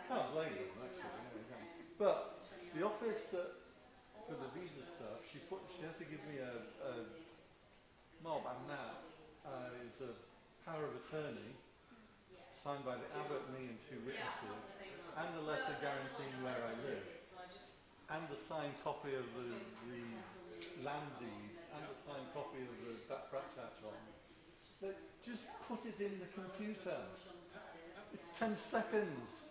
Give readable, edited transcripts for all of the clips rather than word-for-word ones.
Can't blame them, actually. You know. But the office for the visa stuff, she has to give me a mob and now is a power of attorney signed by the abbot, me and 2 witnesses, and a letter guaranteeing where I live, and the signed copy of the land deed, and the signed copy of the Bratchon. So just put it in the computer. 10 seconds.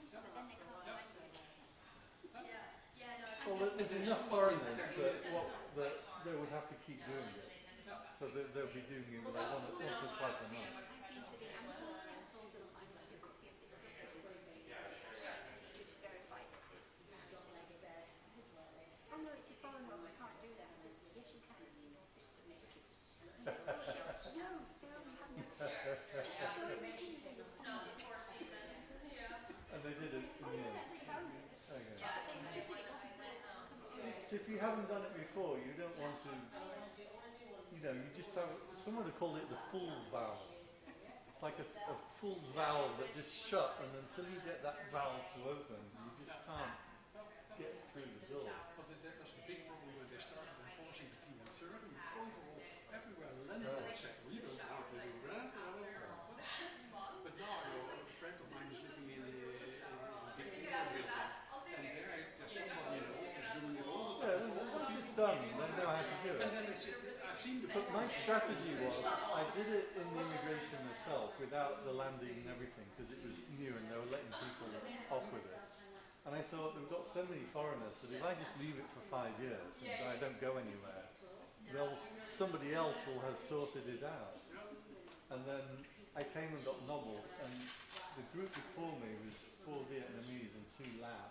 Well, there's enough foreigners that they would have to keep doing it. So they'll be doing it like once or twice a month. And they did it in the end. Okay. If you haven't done it before, you don't want to, you just have, someone would call it the full valve. It's like a fool's valve that just shut, and until you get that valve to open, you just can't get through the door. But that was the big problem when they started enforcing the T130. Overall, everywhere, landlord said, we don't know how to do that. But now, a friend of mine is living in the big building, and there's somebody in the office doing it all the time. Yeah, once it's done, they know how to do it. And then I've seen the. But my strategy was, I did it in the immigration myself without the landing and everything, because it was new and they were letting people off with it. And I thought, we've got so many foreigners that if I just leave it for 5 years and I don't go anywhere, somebody else will have sorted it out. And then I came and got nobbled, and the group before me was 4 Vietnamese and 2 Lao.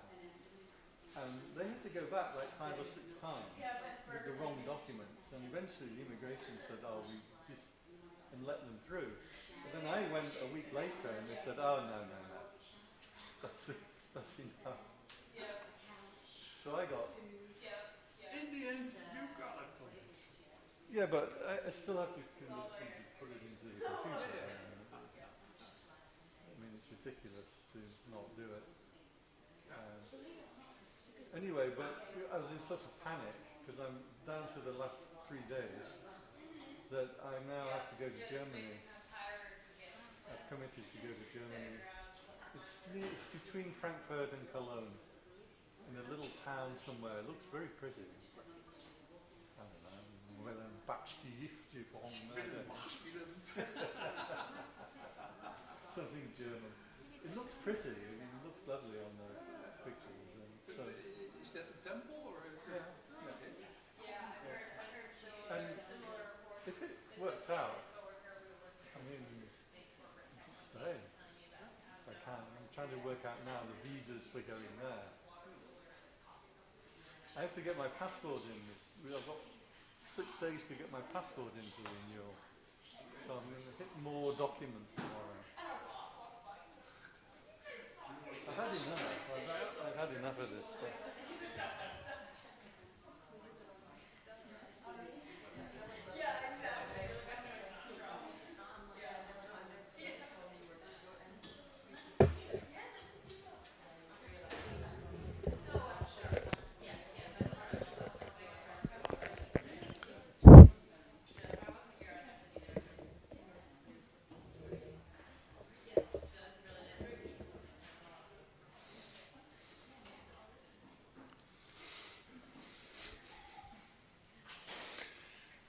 And they had to go back like 5 or 6 times with the wrong documents. And eventually the immigration said, we just, and let them through. But then I went a week later and they said, no. That's enough. So I got... In the end, you got it. Yeah, but I still have to convince them to put it into the computer. I mean, it's ridiculous to not do it. Anyway, but I was in such a panic because I'm down to the last 3 days that I now have to go to Germany. I've committed to go to Germany. It's between Frankfurt and Cologne, in a little town somewhere. It looks very pretty. I don't know. Well, something German. It looks pretty. I mean, it looks lovely on the pictures. So is that a temple or? And if it works out, I mean, stay. If I can. I'm trying to work out now the visas for going there. I have to get my passport in. I've got 6 days to get my passport in for renewal. So I'm going to hit more documents tomorrow. I've had enough. I've had enough of this stuff.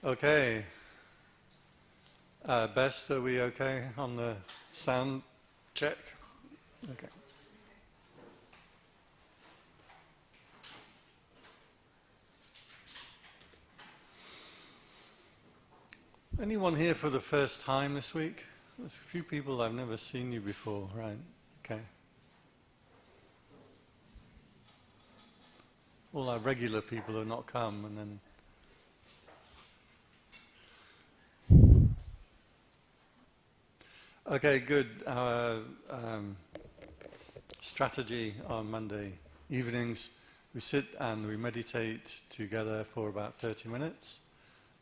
Okay. Best, are we okay on the sound check? Okay. Anyone here for the first time this week? There's a few people I've never seen you before, right? Okay. All our regular people have not come, and then... Okay, good. Our strategy on Monday evenings, we sit and we meditate together for about 30 minutes,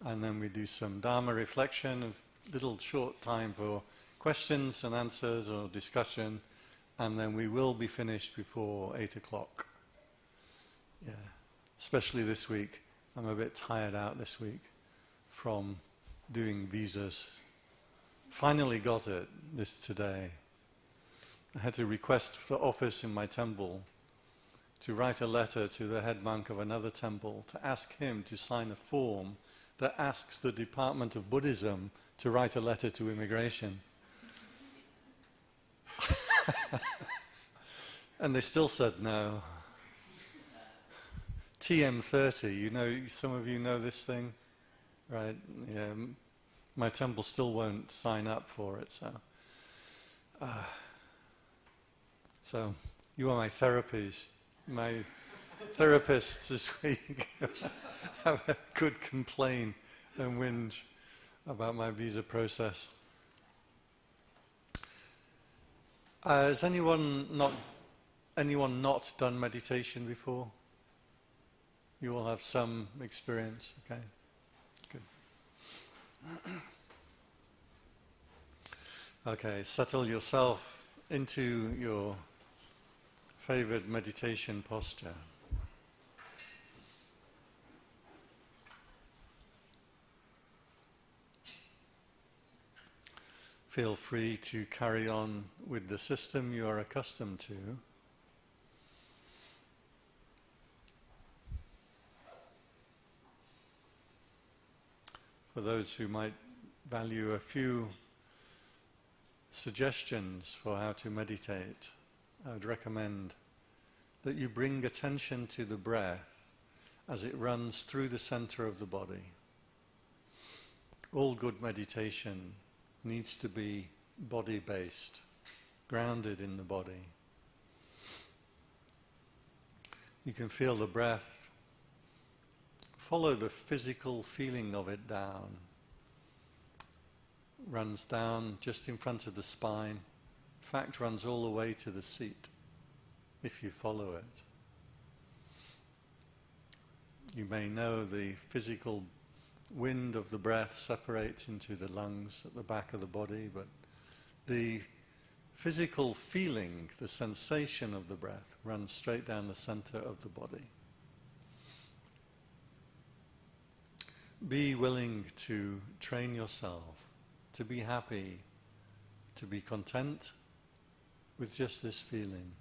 and then we do some Dharma reflection, a little short time for questions and answers or discussion, and then we will be finished before 8 o'clock. Yeah, especially this week. I'm a bit tired out this week from doing visas. Finally got it today. I had to request the office in my temple to write a letter to the head monk of another temple to ask him to sign a form that asks the Department of Buddhism to write a letter to immigration. And they still said no. TM30, you know, some of you know this thing, right? Yeah, my temple still won't sign up for it, so you are my therapies. My therapists this week have a good complaint and whinge about my visa process. Has anyone not done meditation before? You all have some experience, okay? Good. Okay, settle yourself into your favored meditation posture. Feel free to carry on with the system you are accustomed to. For those who might value a few suggestions for how to meditate, I would recommend that you bring attention to the breath as it runs through the center of the body. All good meditation needs to be body-based, grounded in the body. You can feel the breath. Follow the physical feeling of it down. Runs down just in front of the spine. In fact, runs all the way to the seat, if you follow it. You may know the physical wind of the breath separates into the lungs at the back of the body, but the physical feeling, the sensation of the breath, runs straight down the center of the body. Be willing to train yourself to be happy, to be content with just this feeling.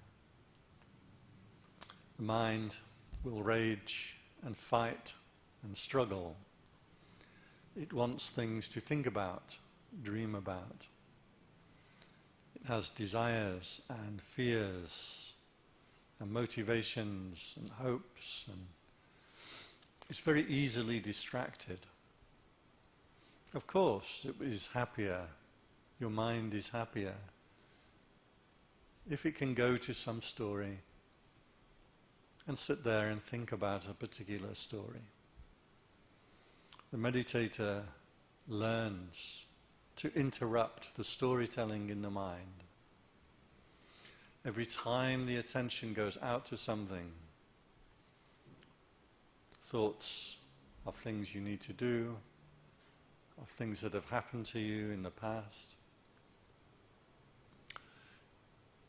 The mind will rage and fight and struggle. It wants things to think about, dream about. It has desires and fears and motivations and hopes, and it's very easily distracted. Of course, it is happier, your mind is happier, if it can go to some story and sit there and think about a particular story. The meditator learns to interrupt the storytelling in the mind. Every time the attention goes out to something, thoughts of things you need to do, of things that have happened to you in the past,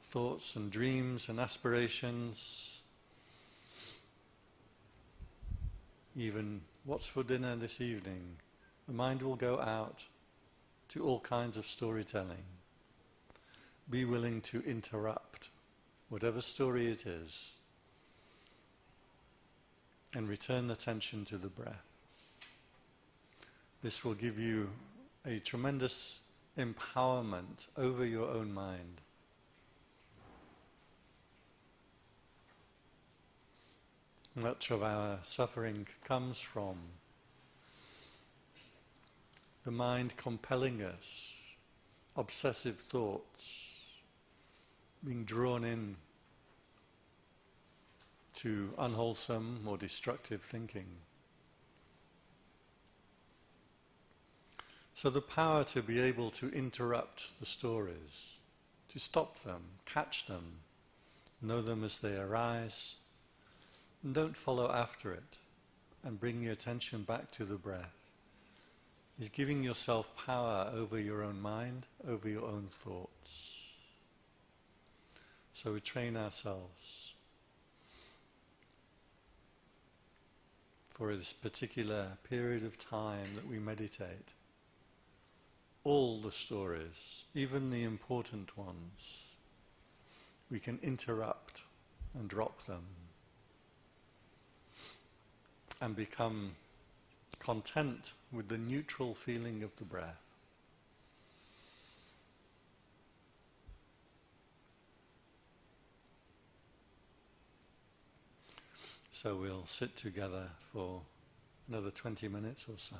thoughts and dreams and aspirations, even what's for dinner this evening, the mind will go out to all kinds of storytelling. Be willing to interrupt whatever story it is and return attention to the breath. This will give you a tremendous empowerment over your own mind. Much of our suffering comes from the mind compelling us, obsessive thoughts, being drawn in to unwholesome or destructive thinking. So the power to be able to interrupt the stories, to stop them, catch them, know them as they arise, and don't follow after it, and bring your attention back to the breath, is giving yourself power over your own mind, over your own thoughts. So we train ourselves for this particular period of time that we meditate. All the stories, even the important ones, we can interrupt and drop them and become content with the neutral feeling of the breath. So we'll sit together for another 20 minutes or so.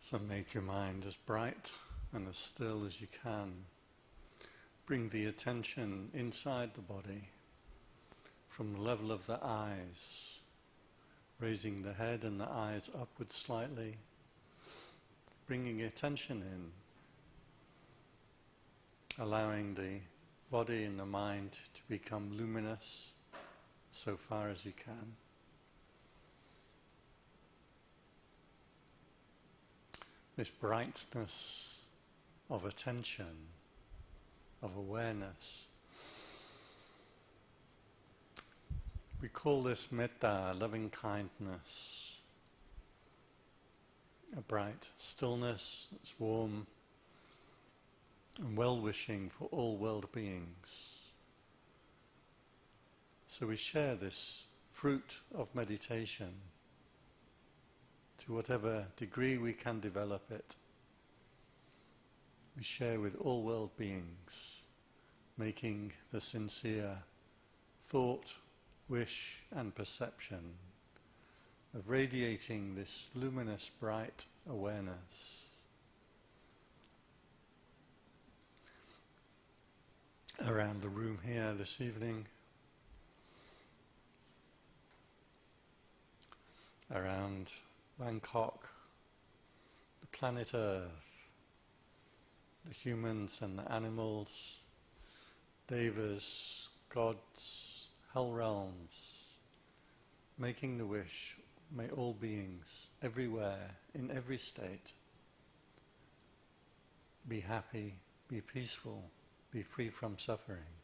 So make your mind as bright and as still as you can. Bring the attention inside the body from the level of the eyes, raising the head and the eyes upward slightly, bringing attention in, allowing the body and the mind to become luminous so far as you can. This brightness of attention, of awareness, we call this metta, loving kindness, a bright stillness that's warm and well-wishing for all world beings. So we share this fruit of meditation to whatever degree we can develop it. We share with all world beings, making the sincere thought, wish and perception of radiating this luminous, bright awareness around the room here this evening, around Bangkok, the planet Earth, the humans and the animals, devas, gods, hell realms, making the wish, may all beings, everywhere, in every state, be happy, be peaceful, be free from suffering.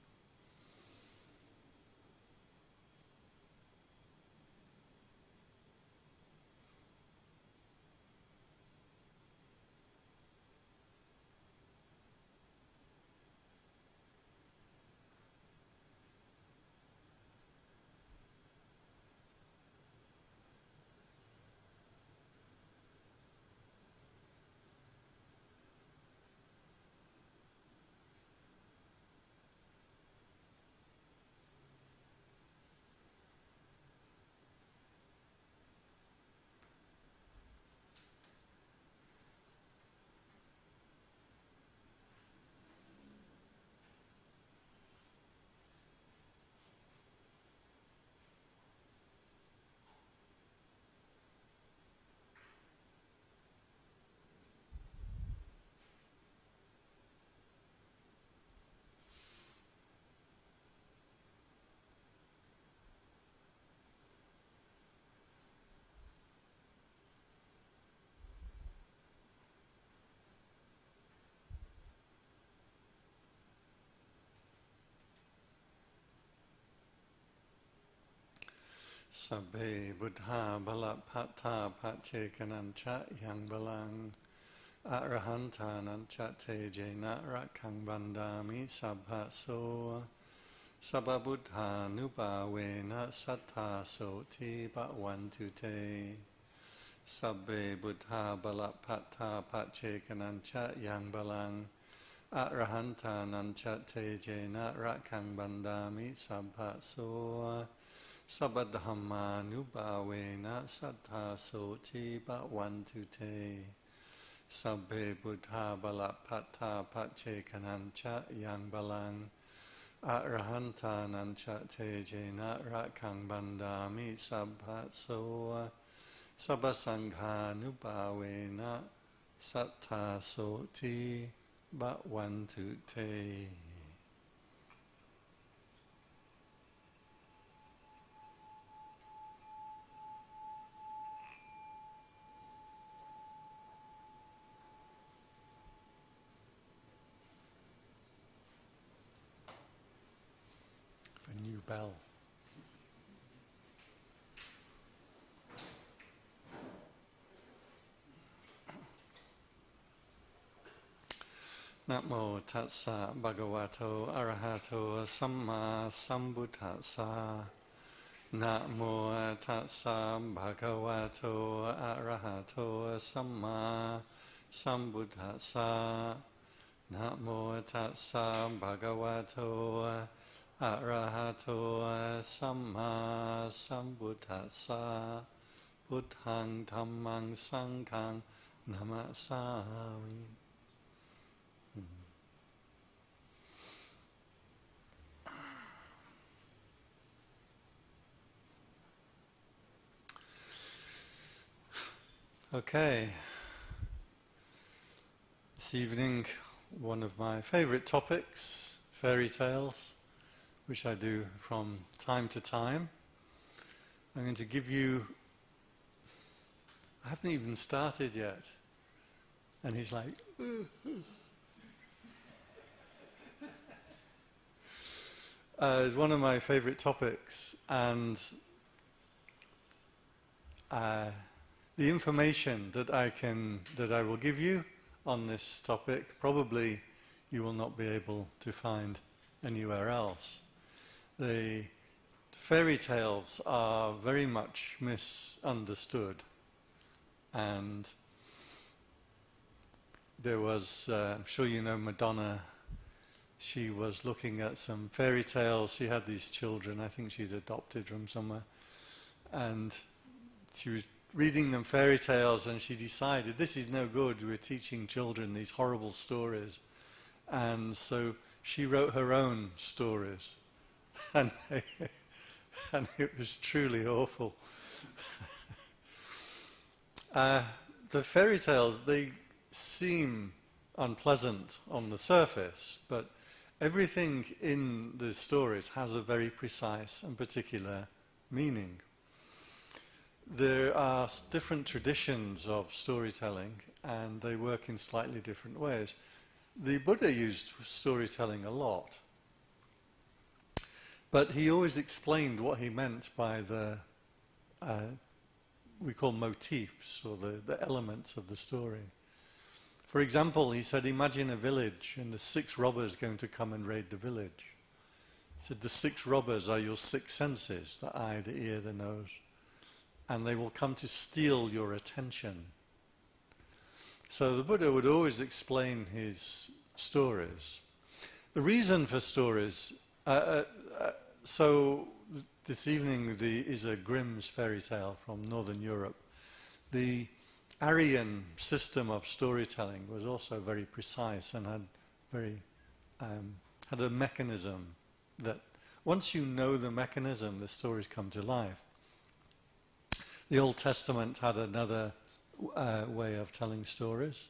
Sabbe buddha balapata pachekanancha yang balang arahanta nancha tejena rakang bandami sabhaso sabba buddha nupavena sattha soti bhavantu te sabbe buddha balapata pachekanancha yang balang arahanta nancha tejena rakang bandami sabhaso Sabba dhamma nubhavena sattha soti bhavantu te Sabbe buddha balapata pachekanancha yang balang arahanta nancha tejena rakang bandami sabbhaso Sabba sangha nubhavena sattha soti bhavantu te. A new bell. Namo tassa bhagavato arahato samma sambuddhassa. Namo tassa bhagavato arahato samma sambuddhassa. Namo tassa bhagavato arahato samma sambuddhassa. Buddhang dhammang sanghang namasami. Okay. This evening, one of my favourite topics, fairy tales, which I do from time to time. I'm going to give you... I haven't even started yet. And he's like... It's one of my favourite topics, and the information that I will give you on this topic, probably you will not be able to find anywhere else. The fairy tales are very much misunderstood, and there was, I'm sure you know Madonna, she was looking at some fairy tales. She had these children, I think she's adopted from somewhere, and she was reading them fairy tales, and she decided, this is no good, we're teaching children these horrible stories. And so she wrote her own stories. And it was truly awful. The fairy tales, they seem unpleasant on the surface, but everything in the stories has a very precise and particular meaning. There are different traditions of storytelling, and they work in slightly different ways. The Buddha used storytelling a lot, but he always explained what he meant by the, we call motifs, or the elements of the story. For example, he said, imagine a village, and the 6 robbers going to come and raid the village. He said, the 6 robbers are your 6 senses, the eye, the ear, the nose. And they will come to steal your attention. So the Buddha would always explain his stories. The reason for stories, so this evening is a Grimm's fairy tale from Northern Europe. The Aryan system of storytelling was also very precise and had a mechanism that once you know the mechanism, the stories come to life. The Old Testament had another way of telling stories.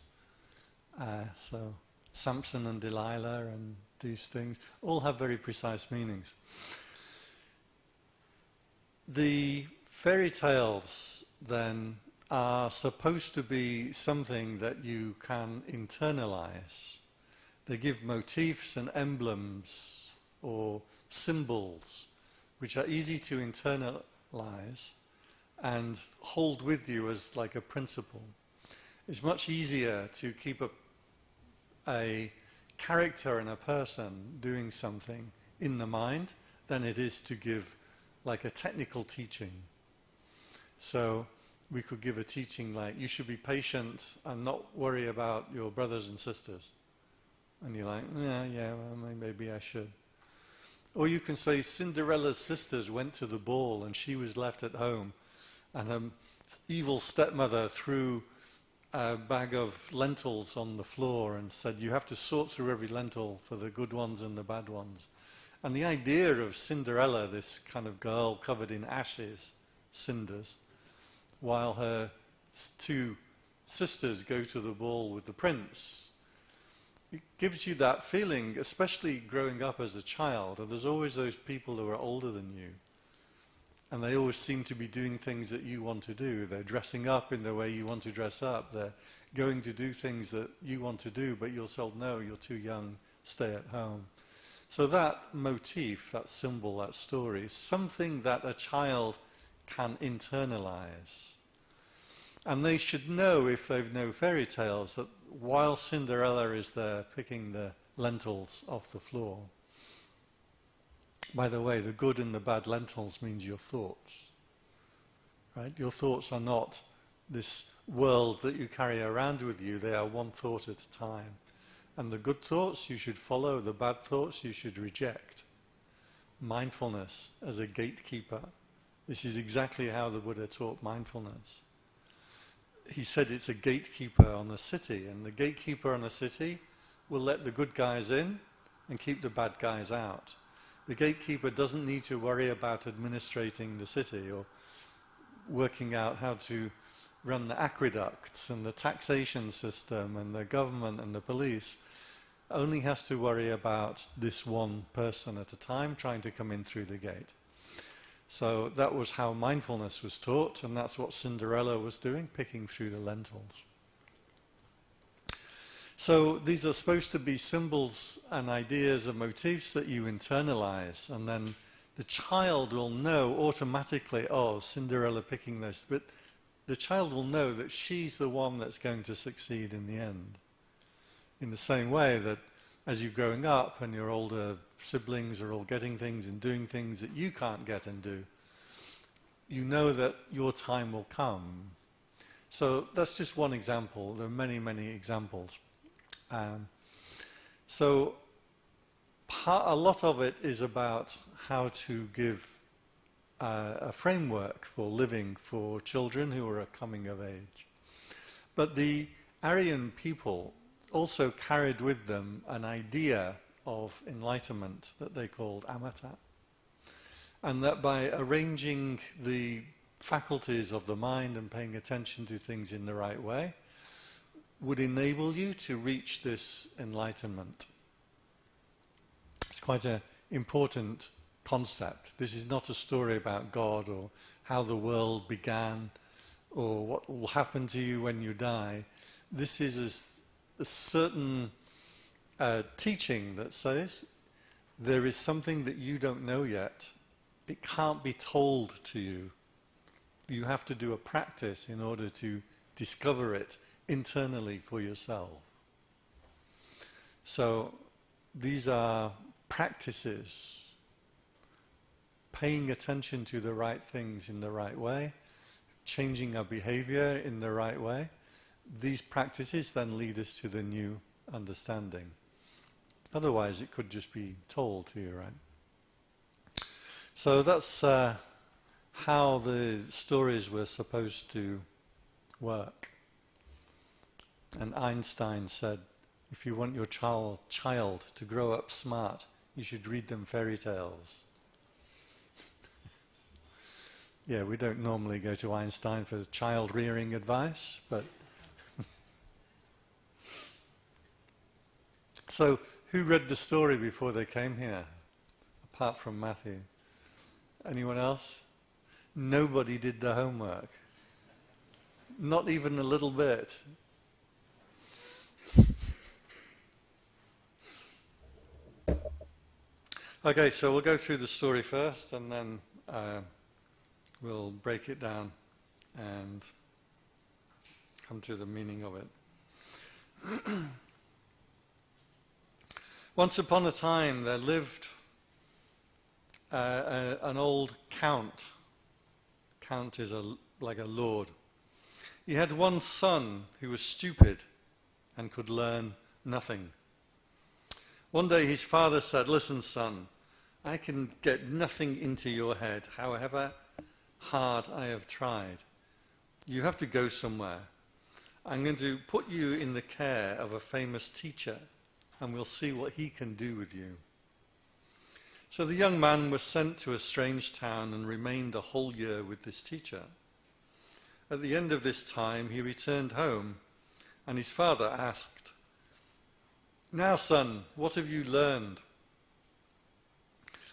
So Samson and Delilah and these things all have very precise meanings. The fairy tales then are supposed to be something that you can internalize. They give motifs and emblems or symbols which are easy to internalize and hold with you as like a principle. It's much easier to keep a character and a person doing something in the mind than it is to give like a technical teaching. So we could give a teaching like, you should be patient and not worry about your brothers and sisters. And you're like, yeah, well, maybe I should. Or you can say, Cinderella's sisters went to the ball and she was left at home, and her evil stepmother threw a bag of lentils on the floor and said, you have to sort through every lentil for the good ones and the bad ones. And the idea of Cinderella, this kind of girl covered in ashes, cinders, while her 2 sisters go to the ball with the prince, it gives you that feeling, especially growing up as a child, and there's always those people who are older than you. And they always seem to be doing things that you want to do. They're dressing up in the way you want to dress up. They're going to do things that you want to do, but you're told, no, you're too young, stay at home. So that motif, that symbol, that story, is something that a child can internalize. And they should know, if they've known fairy tales, that while Cinderella is there picking the lentils off the floor, by the way, the good and the bad lentils means your thoughts. Right? Your thoughts are not this world that you carry around with you. They are one thought at a time. And the good thoughts you should follow, the bad thoughts you should reject. Mindfulness as a gatekeeper. This is exactly how the Buddha taught mindfulness. he said it's a gatekeeper on the city, and the gatekeeper on the city will let the good guys in and keep the bad guys out. The gatekeeper doesn't need to worry about administrating the city or working out how to run the aqueducts and the taxation system and the government and the police. Only has to worry about this one person at a time trying to come in through the gate. So that was how mindfulness was taught, and that's what Cinderella was doing, picking through the lentils. So these are supposed to be symbols and ideas and motifs that you internalize, and then the child will know automatically, oh, Cinderella picking this, but the child will know that she's the one that's going to succeed in the end. In the same way that as you're growing up and your older siblings are all getting things and doing things that you can't get and do, you know that your time will come. So that's just one example. There are many, many examples. So a lot of it is about how to give a framework for living for children who are coming of age. But the Aryan people also carried with them an idea of enlightenment that they called amata. And that by arranging the faculties of the mind and paying attention to things in the right way would enable you to reach this enlightenment. It's quite an important concept. This is not a story about God or how the world began or what will happen to you when you die. This is a certain teaching that says there is something that you don't know yet. It can't be told to you. You have to do a practice in order to discover it internally for yourself. So these are practices. Paying attention to the right things in the right way, changing our behavior in the right way. These practices then lead us to the new understanding. Otherwise, it could just be told to you, right? So that's how the stories were supposed to work. And Einstein said, if you want your child to grow up smart, you should read them fairy tales. Yeah, we don't normally go to Einstein for child rearing advice, but so who read the story before they came here, apart from Matthew? Anyone else? Nobody did the homework. Not even a little bit. Okay, so we'll go through the story first, and then we'll break it down and come to the meaning of it. Once upon a time there lived an old count. Count is like a lord. He had one son who was stupid and could learn nothing. One day his father said, "Listen, son, I can get nothing into your head, however hard I have tried. You have to go somewhere. I'm going to put you in the care of a famous teacher, and we'll see what he can do with you." So the young man was sent to a strange town and remained a whole year with this teacher. At the end of this time, he returned home, and his father asked, "Now, son, what have you learned?"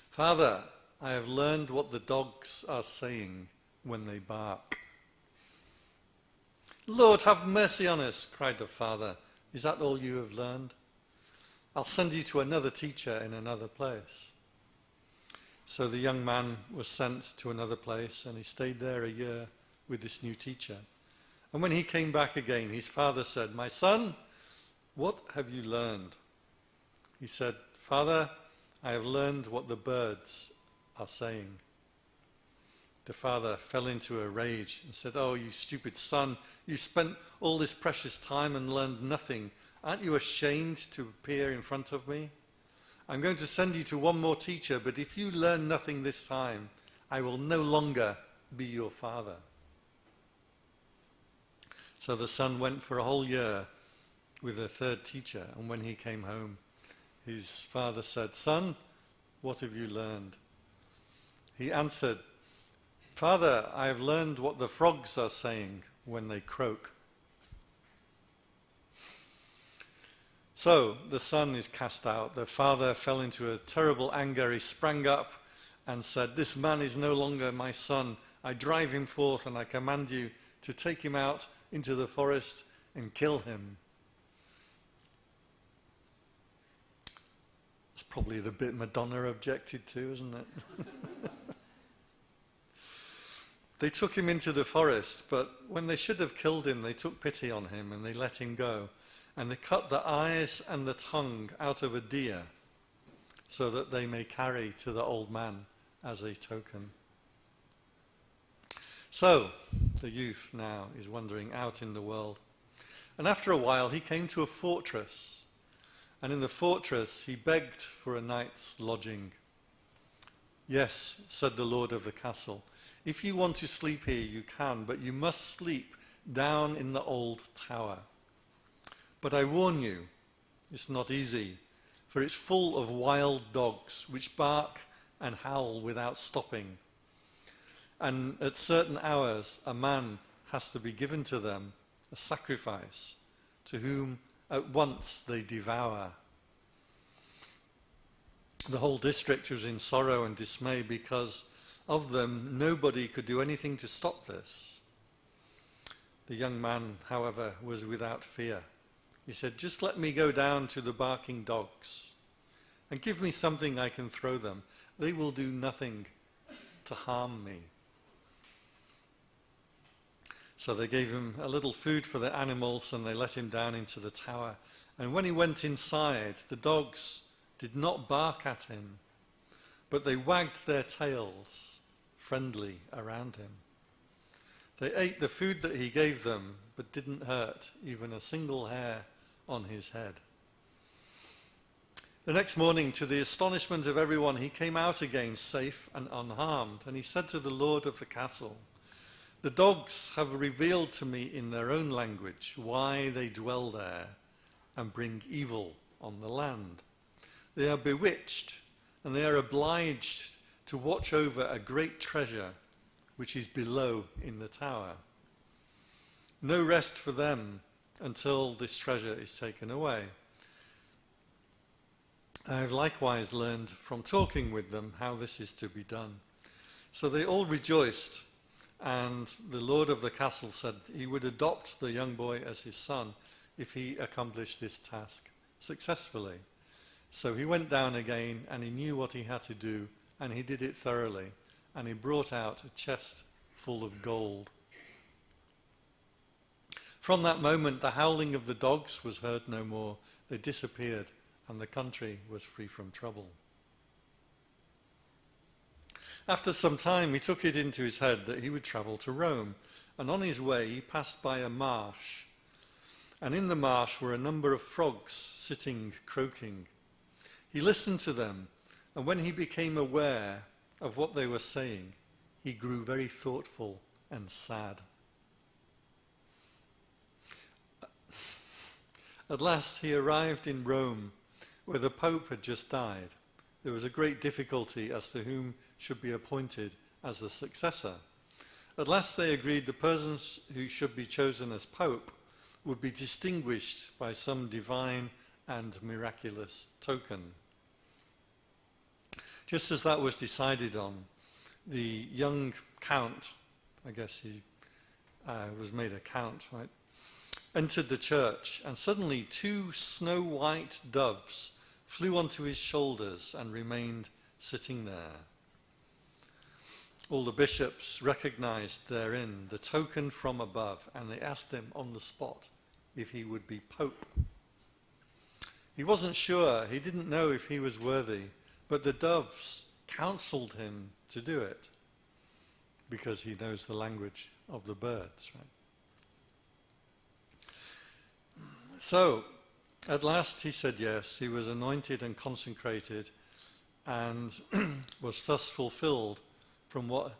"Father, I have learned what the dogs are saying when they bark." "Lord, have mercy on us," cried the father. "Is that all you have learned? I'll send you to another teacher in another place." So the young man was sent to another place, and he stayed there a year with this new teacher. And when he came back again, his father said, "My son, what have you learned?" He said, "Father, I have learned what the birds are saying." The father fell into a rage and said, "Oh, you stupid son, you spent all this precious time and learned nothing. Aren't you ashamed to appear in front of me? I'm going to send you to one more teacher, but if you learn nothing this time, I will no longer be your father." So the son went for a whole year with a third teacher, and when he came home, his father said, "Son, what have you learned?" He answered, "Father, I have learned what the frogs are saying when they croak." So the son is cast out. The father fell into a terrible anger. He sprang up and said, "This man is no longer my son. I drive him forth, and I command you to take him out into the forest and kill him." It's probably the bit Madonna objected to, isn't it? They took him into the forest, but when they should have killed him, they took pity on him and they let him go. And they cut the eyes and the tongue out of a deer so that they may carry to the old man as a token. So the youth now is wandering out in the world. And after a while he came to a fortress. And in the fortress he begged for a night's lodging. "Yes," said the lord of the castle, "if you want to sleep here, you can, but you must sleep down in the old tower. But I warn you, it's not easy, for it's full of wild dogs which bark and howl without stopping. And at certain hours, a man has to be given to them, a sacrifice, to whom at once they devour." The whole district was in sorrow and dismay because of them. Nobody could do anything to stop this. The young man, however, was without fear. He said, "Just let me go down to the barking dogs and give me something I can throw them. They will do nothing to harm me." So they gave him a little food for the animals and they let him down into the tower. And when he went inside, the dogs did not bark at him, but they wagged their tails friendly around him. They ate the food that he gave them, but didn't hurt even a single hair on his head. The next morning, to the astonishment of everyone, he came out again safe and unharmed. And he said to the lord of the castle, "The dogs have revealed to me in their own language why they dwell there and bring evil on the land. They are bewitched, and they are obliged to watch over a great treasure which is below in the tower. No rest for them until this treasure is taken away. I have likewise learned from talking with them how this is to be done." So they all rejoiced, and the lord of the castle said he would adopt the young boy as his son if he accomplished this task successfully. So he went down again, and he knew what he had to do, and he did it thoroughly, and he brought out a chest full of gold. From that moment, the howling of the dogs was heard no more. They disappeared, and the country was free from trouble. After some time, he took it into his head that he would travel to Rome, and on his way he passed by a marsh. And in the marsh were a number of frogs sitting croaking. He listened to them, and when he became aware of what they were saying, he grew very thoughtful and sad. At last he arrived in Rome, where the Pope had just died. There was a great difficulty as to whom should be appointed as the successor. At last they agreed the person who should be chosen as Pope would be distinguished by some divine and miraculous token. Just as that was decided on, the young count, I guess he was made a count, right, entered the church, and suddenly 2 snow-white doves flew onto his shoulders and remained sitting there. All the bishops recognized therein the token from above, and they asked him on the spot if he would be Pope. He wasn't sure, he didn't know if he was worthy, but the doves counseled him to do it because he knows the language of the birds, right? So, at last he said yes. He was anointed and consecrated and was thus fulfilled from what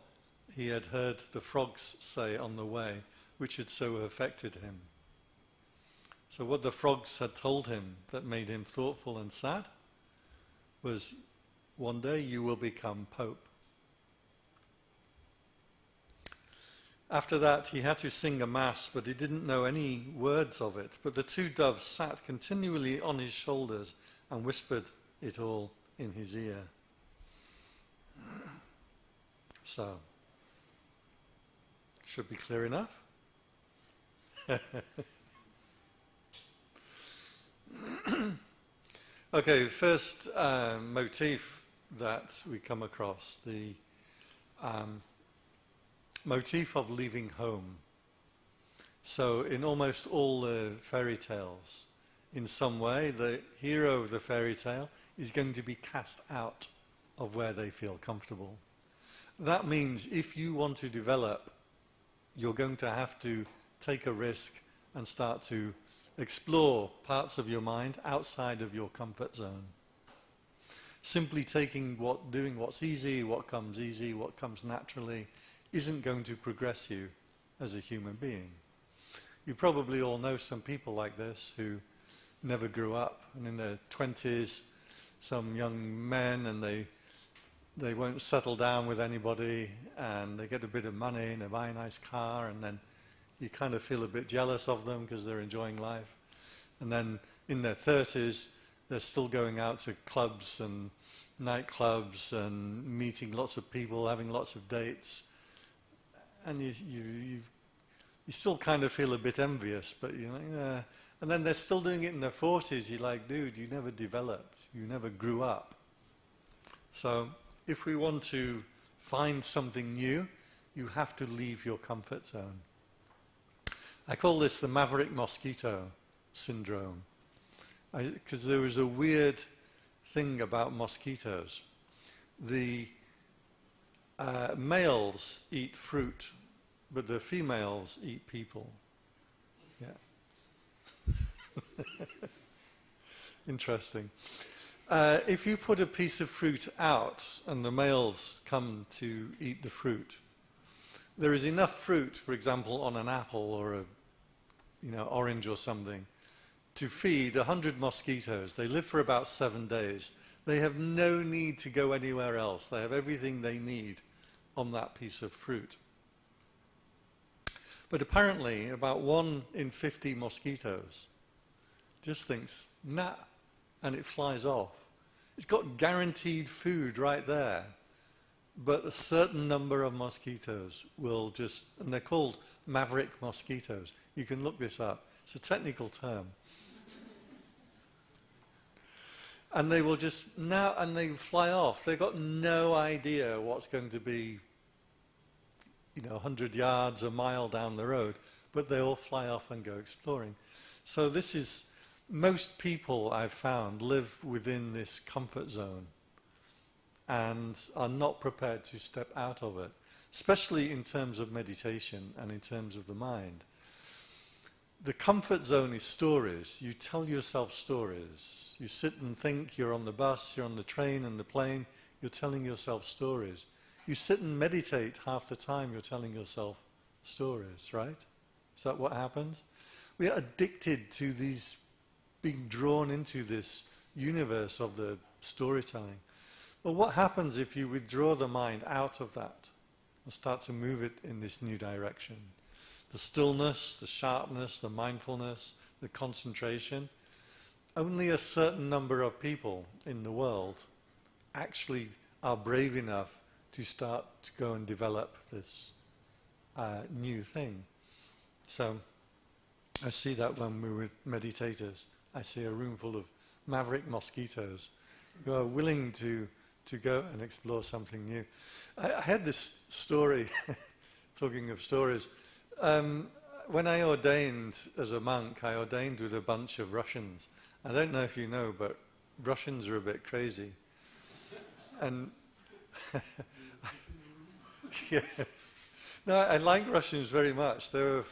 he had heard the frogs say on the way. which had so affected him. So what the frogs had told him that made him thoughtful and sad was, one day you will become Pope. After that, he had to sing a mass, but he didn't know any words of it. But the two doves sat continually on his shoulders and whispered it all in his ear. So, should be clear enough? Okay, the first motif that we come across, the motif of leaving home. So in almost all the fairy tales, in some way, the hero of the fairy tale is going to be cast out of where they feel comfortable. That means if you want to develop, you're going to have to take a risk and start to explore parts of your mind outside of your comfort zone. Simply doing what's easy, what comes naturally, isn't going to progress you as a human being. You probably all know some people like this who never grew up, and in their 20s, some young men, and they won't settle down with anybody, and they get a bit of money and they buy a nice car, and then you kind of feel a bit jealous of them because they're enjoying life. And then in their 30s, they're still going out to clubs and nightclubs and meeting lots of people, having lots of dates. And you still kind of feel a bit envious, but you're like, yeah. And then they're still doing it in their 40s. You're like, dude, you never developed. You never grew up. So if we want to find something new, you have to leave your comfort zone. I call this the maverick mosquito syndrome, because there was a weird thing about mosquitoes. The males eat fruit, but the females eat people. Yeah. Interesting. If you put a piece of fruit out and the males come to eat the fruit, there is enough fruit, for example, on an apple or a orange or something, to feed 100 mosquitoes. They live for about 7 days. They have no need to go anywhere else. They have everything they need on that piece of fruit. But apparently, about 1 in 50 mosquitoes just thinks, nah, and it flies off. It's got guaranteed food right there. But a certain number of mosquitoes will just, and they're called maverick mosquitoes. You can look this up. It's a technical term. And they will just, and they fly off. They've got no idea what's going to be, 100 yards, a mile down the road, but they all fly off and go exploring. So this is, most people I've found live within this comfort zone and are not prepared to step out of it, especially in terms of meditation and in terms of the mind. The comfort zone is stories. You tell yourself stories. You sit and think, you're on the bus, you're on the train and the plane, you're telling yourself stories. You sit and meditate half the time, you're telling yourself stories, right? Is that what happens? We are addicted to being drawn into this universe of the storytelling. Well, what happens if you withdraw the mind out of that and start to move it in this new direction? The stillness, the sharpness, the mindfulness, the concentration. Only a certain number of people in the world actually are brave enough to start to go and develop this new thing. So I see that when we're with meditators. I see a room full of maverick mosquitoes who are willing to go and explore something new. I had this story, talking of stories. When I ordained as a monk, I ordained with a bunch of Russians. I don't know if you know, but Russians are a bit crazy. And yeah. No, I like Russians very much. They're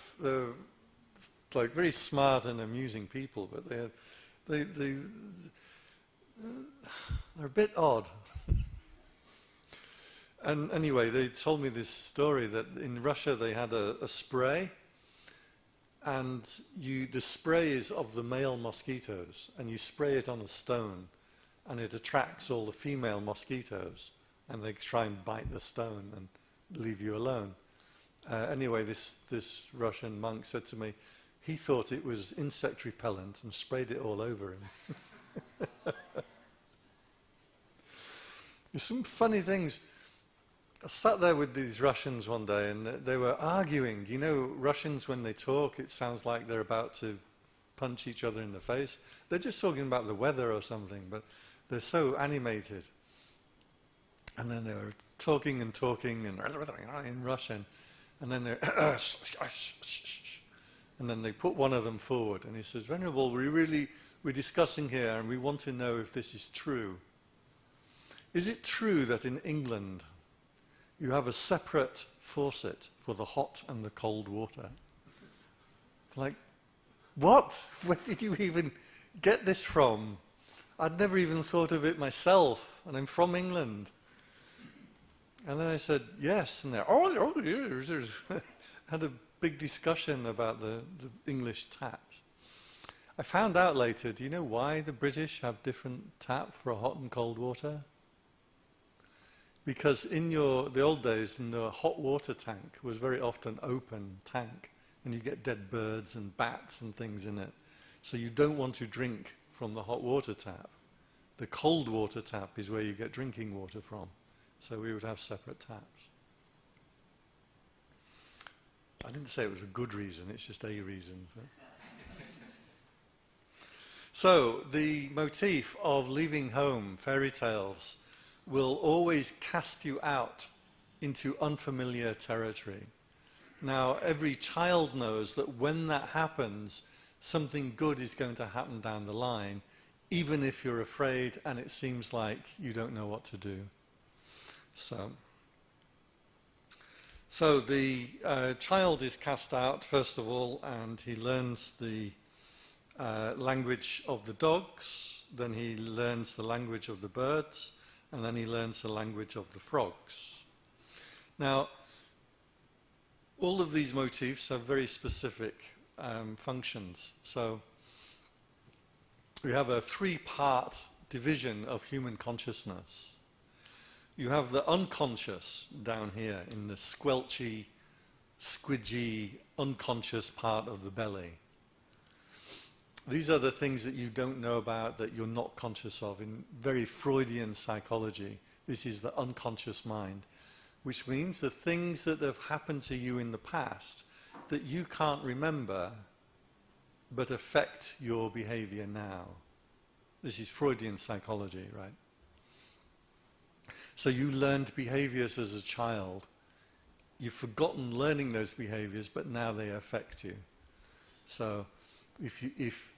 like very smart and amusing people, but they're a bit odd. And anyway, they told me this story that in Russia they had a spray and the spray is of the male mosquitoes, and you spray it on a stone, and it attracts all the female mosquitoes, and they try and bite the stone and leave you alone. Anyway, this Russian monk said to me, he thought it was insect repellent and sprayed it all over him. There's some funny things. I sat there with these Russians one day, and they were arguing. You know, Russians, when they talk, it sounds like they're about to punch each other in the face. They're just talking about the weather or something, but they're so animated. And then they were talking and in Russian, and then they're and then they put one of them forward, and he says, "Venerable, we're discussing here, and we want to know if this is true. Is it true that in England you have a separate faucet for the hot and the cold water?" Like, what? Where did you even get this from? I'd never even thought of it myself, and I'm from England. And then I said, yes, and they there's had a big discussion about the English taps. I found out later, do you know why the British have different tap for hot and cold water? Because in the old days, in the hot water tank was very often open tank, and you get dead birds and bats and things in it. So you don't want to drink from the hot water tap. The cold water tap is where you get drinking water from. So we would have separate taps. I didn't say it was a good reason, it's just a reason. So the motif of leaving home, fairy tales, will always cast you out into unfamiliar territory. Now, every child knows that when that happens, something good is going to happen down the line, even if you're afraid and it seems like you don't know what to do. So the child is cast out, first of all, and he learns the language of the dogs, then he learns the language of the birds, and then he learns the language of the frogs. Now, all of these motifs have very specific functions. So we have a three-part division of human consciousness. You have the unconscious down here in the squelchy, squidgy, unconscious part of the belly. These are the things that you don't know about, that you're not conscious of. In very Freudian psychology, this is the unconscious mind, which means the things that have happened to you in the past that you can't remember but affect your behavior now. This is Freudian psychology, right? So you learned behaviors as a child. You've forgotten learning those behaviors, but now they affect you. So if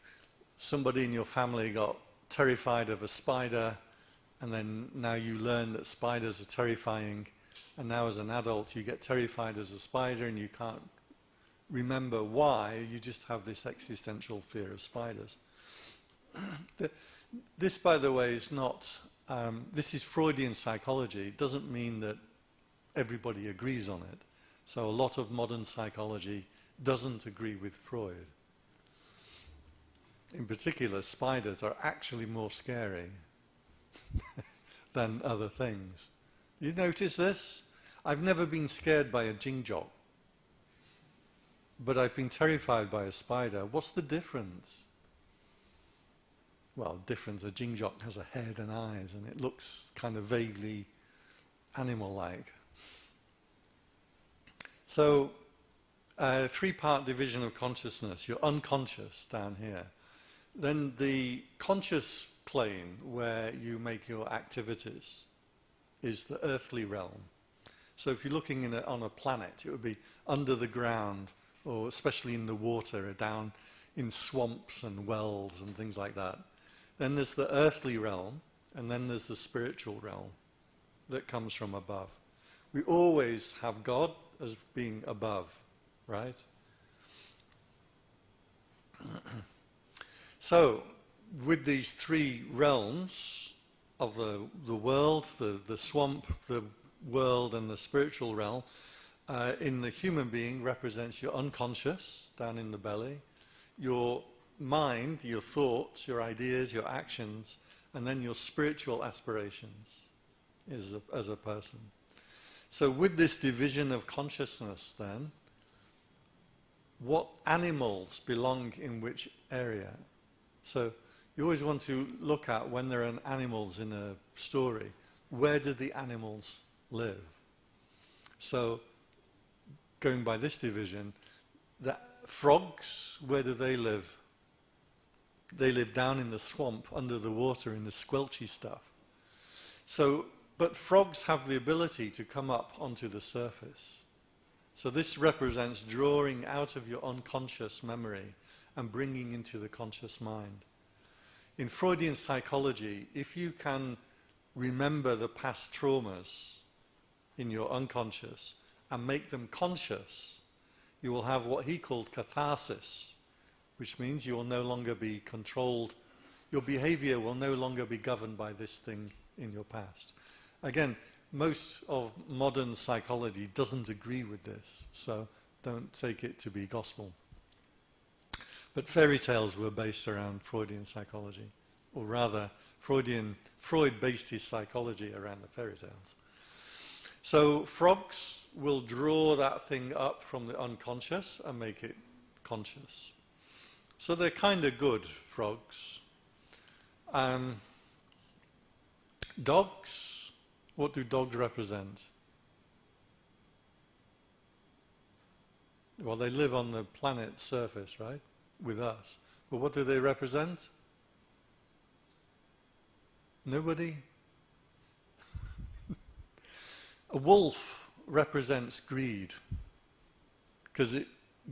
somebody in your family got terrified of a spider, and then now you learn that spiders are terrifying, and now as an adult you get terrified as a spider and you can't remember why, you just have this existential fear of spiders. This, by the way, is not, this is Freudian psychology. It doesn't mean that everybody agrees on it. So a lot of modern psychology doesn't agree with Freud. In particular, spiders are actually more scary than other things. You notice this? I've never been scared by a jingjok, but I've been terrified by a spider. What's the difference? Well, difference, a jingjok has a head and eyes, and it looks kind of vaguely animal-like. So, three-part division of consciousness. You're unconscious down here. Then the conscious plane, where you make your activities, is the earthly realm. So if you're looking on a planet, it would be under the ground, or especially in the water, or down in swamps and wells and things like that. Then there's the earthly realm, and then there's the spiritual realm that comes from above. We always have God as being above, right? So, with these three realms of the world, the swamp, the world, and the spiritual realm, in the human being represents your unconscious, down in the belly, your mind, your thoughts, your ideas, your actions, and then your spiritual aspirations as a person. So with this division of consciousness then, what animals belong in which area? So you always want to look at, when there are animals in a story, where do the animals live? So going by this division, the frogs, where do they live? They live down in the swamp, under the water, in the squelchy stuff. So, but frogs have the ability to come up onto the surface. So this represents drawing out of your unconscious memory and bringing into the conscious mind. In Freudian psychology, if you can remember the past traumas in your unconscious and make them conscious, you will have what he called catharsis, which means you will no longer be controlled, your behavior will no longer be governed by this thing in your past. Again, most of modern psychology doesn't agree with this, so don't take it to be gospel. But fairy tales were based around Freudian psychology, or rather, Freud based his psychology around the fairy tales. So frogs will draw that thing up from the unconscious and make it conscious. So they're kind of good, frogs. Dogs, what do dogs represent? Well, they live on the planet's surface, right, with us. But what do they represent? Nobody? A wolf represents greed, because it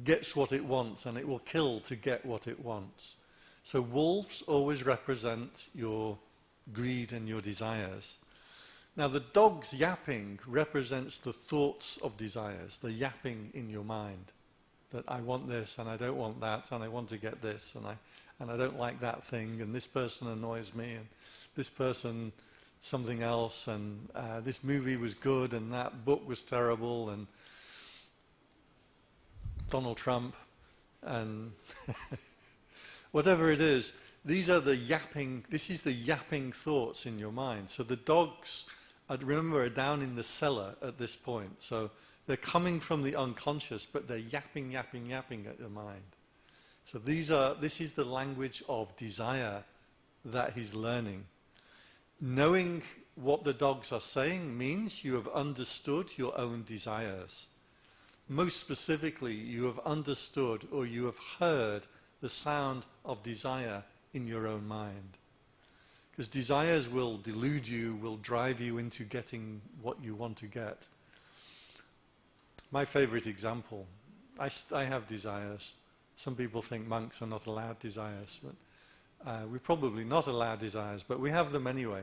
gets what it wants and it will kill to get what it wants. So wolves always represent your greed and your desires. Now the dog's yapping represents the thoughts of desires, the yapping in your mind, that I want this and I don't want that and I want to get this and I don't like that thing and this person annoys me and this person something else and this movie was good and that book was terrible and Donald Trump and whatever it is, these are the yapping, this is the yapping thoughts in your mind. So the dogs, remember, are down in the cellar at this point. So they're coming from the unconscious, but they're yapping, yapping, yapping at your mind. So this is the language of desire that he's learning. Knowing what the dogs are saying means you have understood your own desires. Most specifically, you have understood or you have heard the sound of desire in your own mind. Because desires will delude you, will drive you into getting what you want to get. My favorite example, I have desires. Some people think monks are not allowed desires, but we're probably not allowed desires, but we have them anyway.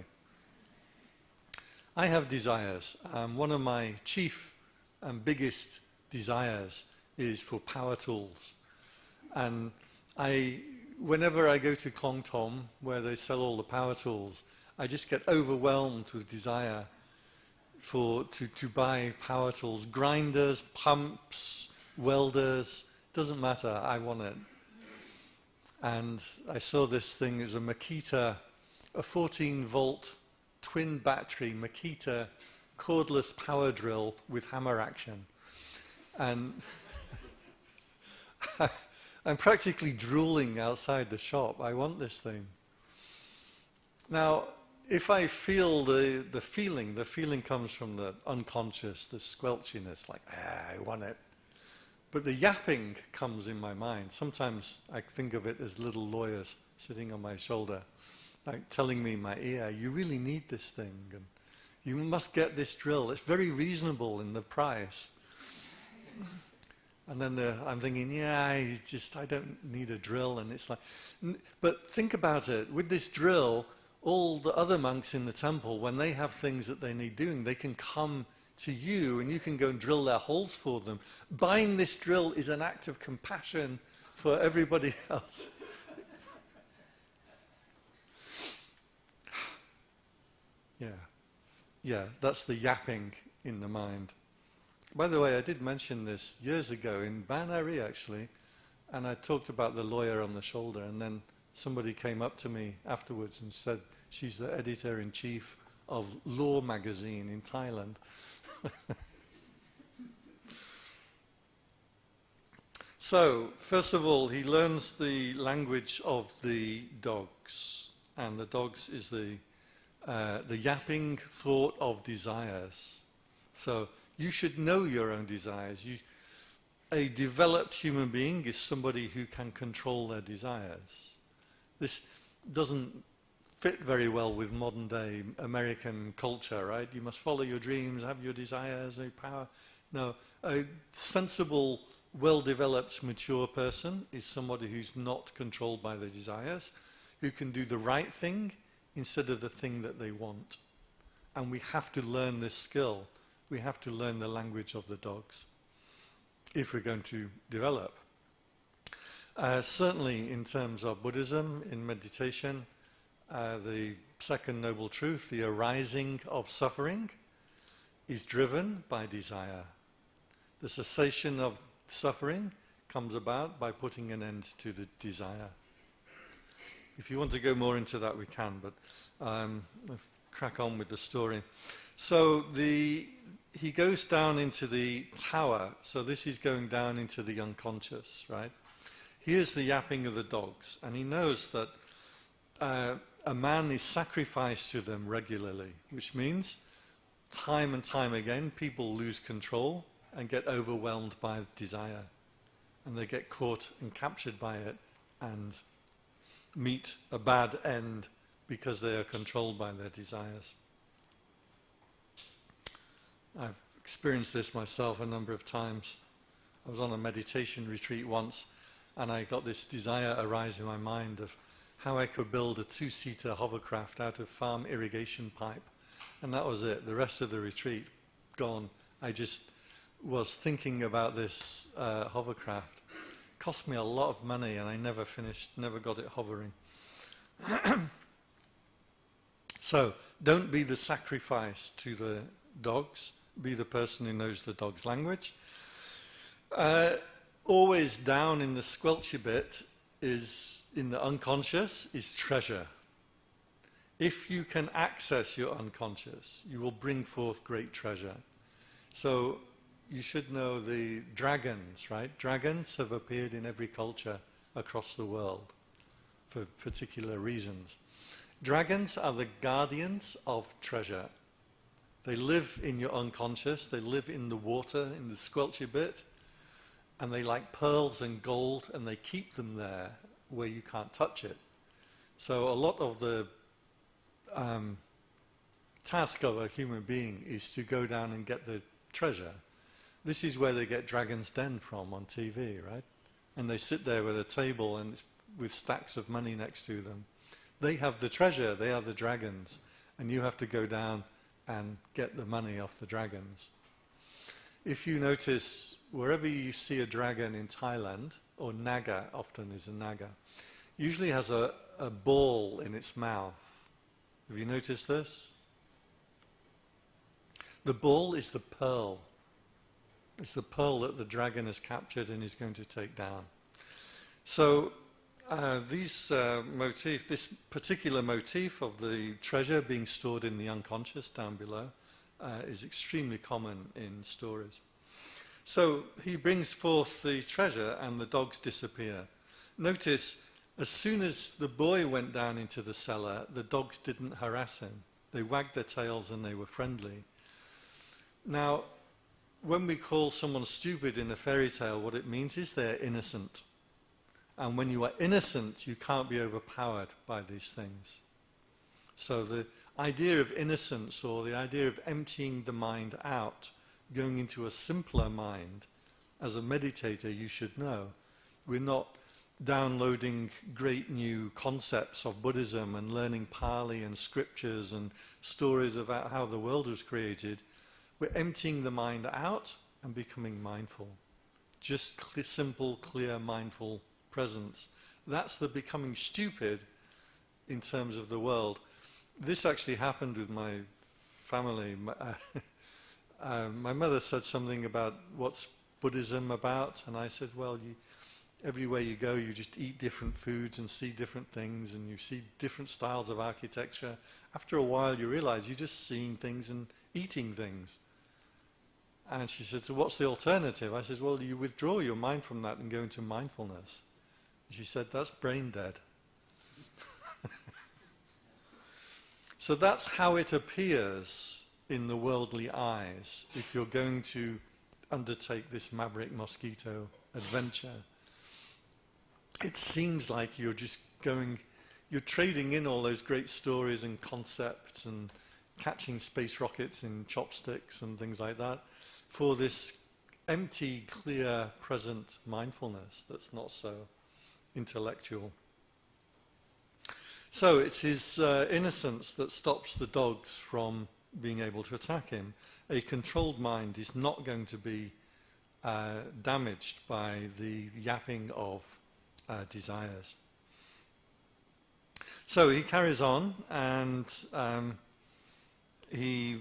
I have desires. One of my chief and biggest desires is for power tools. And whenever I go to Klong Tom, where they sell all the power tools, I just get overwhelmed with desire to buy power tools. Grinders, pumps, welders, doesn't matter, I want it. And I saw this thing, it was a Makita, a 14-volt twin battery Makita cordless power drill with hammer action. And I'm practically drooling outside the shop. I want this thing. Now, if I feel the feeling comes from the unconscious, the squelchiness, like, I want it. But the yapping comes in my mind. Sometimes I think of it as little lawyers sitting on my shoulder, like telling me in my ear, you really need this thing, and you must get this drill. It's very reasonable in the price. And then I'm thinking, yeah, I don't need a drill. And it's like, but think about it. With this drill, all the other monks in the temple, when they have things that they need doing, they can come to you and you can go and drill their holes for them. Buying this drill is an act of compassion for everybody else. Yeah, that's the yapping in the mind. By the way, I did mention this years ago in Faerie actually, and I talked about the lawyer on the shoulder, and then somebody came up to me afterwards and said she's the editor-in-chief of Law magazine in Thailand. So, first of all, he learns the language of the dogs, and the dogs is the yapping thought of desires. So, you should know your own desires. A developed human being is somebody who can control their desires. This doesn't fit very well with modern day American culture, right? You must follow your dreams, have your desires, a power. No, a sensible, well-developed, mature person is somebody who's not controlled by their desires, who can do the right thing instead of the thing that they want. And we have to learn this skill. We have to learn the language of the dogs if we're going to develop. Certainly in terms of Buddhism, in meditation, the second noble truth, the arising of suffering, is driven by desire. The cessation of suffering comes about by putting an end to the desire. If you want to go more into that, we can, but I'll crack on with the story. So he goes down into the tower, so this is going down into the unconscious, right? Here's the yapping of the dogs, and he knows that a man is sacrificed to them regularly, which means time and time again people lose control and get overwhelmed by desire, and they get caught and captured by it and meet a bad end because they are controlled by their desires. I've experienced this myself a number of times. I was on a meditation retreat once, and I got this desire arise in my mind of how I could build a 2-seater hovercraft out of farm irrigation pipe. And that was it. The rest of the retreat, gone. I just was thinking about this hovercraft. It cost me a lot of money, and I never got it hovering. So, don't be the sacrifice to the dogs. Be the person who knows the dog's language. Always down in the squelchy bit is, in the unconscious, is treasure. If you can access your unconscious, you will bring forth great treasure. So you should know the dragons, right? Dragons have appeared in every culture across the world for particular reasons. Dragons are the guardians of treasure. They live in your unconscious, they live in the water, in the squelchy bit, and they like pearls and gold, and they keep them there where you can't touch it. So a lot of the task of a human being is to go down and get the treasure. This is where they get Dragon's Den from on TV, right? And they sit there with a table and with stacks of money next to them. They have the treasure, they are the dragons, and you have to go down and get the money off the dragons. If you notice, wherever you see a dragon in Thailand, or naga, often is a naga, usually has a ball in its mouth. Have you noticed this? The ball is the pearl. It's the pearl that the dragon has captured and is going to take down. So this particular motif of the treasure being stored in the unconscious down below is extremely common in stories. So he brings forth the treasure and the dogs disappear. Notice, as soon as the boy went down into the cellar, the dogs didn't harass him. They wagged their tails and they were friendly. Now, when we call someone stupid in a fairy tale, what it means is they're innocent. And when you are innocent, you can't be overpowered by these things. So the idea of innocence, or the idea of emptying the mind out, going into a simpler mind, as a meditator you should know, we're not downloading great new concepts of Buddhism and learning Pali and scriptures and stories about how the world was created. We're emptying the mind out and becoming mindful. Just simple, clear, mindful presence. That's the becoming stupid in terms of the world. This actually happened with my family. my mother said something about what's Buddhism about, and I said, well, everywhere you go, you just eat different foods and see different things, and you see different styles of architecture. After a while, you realize you're just seeing things and eating things. And she said, so what's the alternative? I said, well, you withdraw your mind from that and go into mindfulness. She said, that's brain dead. So that's how it appears in the worldly eyes if you're going to undertake this maverick mosquito adventure. It seems like you're just you're trading in all those great stories and concepts and catching space rockets in chopsticks and things like that for this empty, clear, present mindfulness that's not so intellectual. So it's his innocence that stops the dogs from being able to attack him. A controlled mind is not going to be damaged by the yapping of desires. So he carries on, and he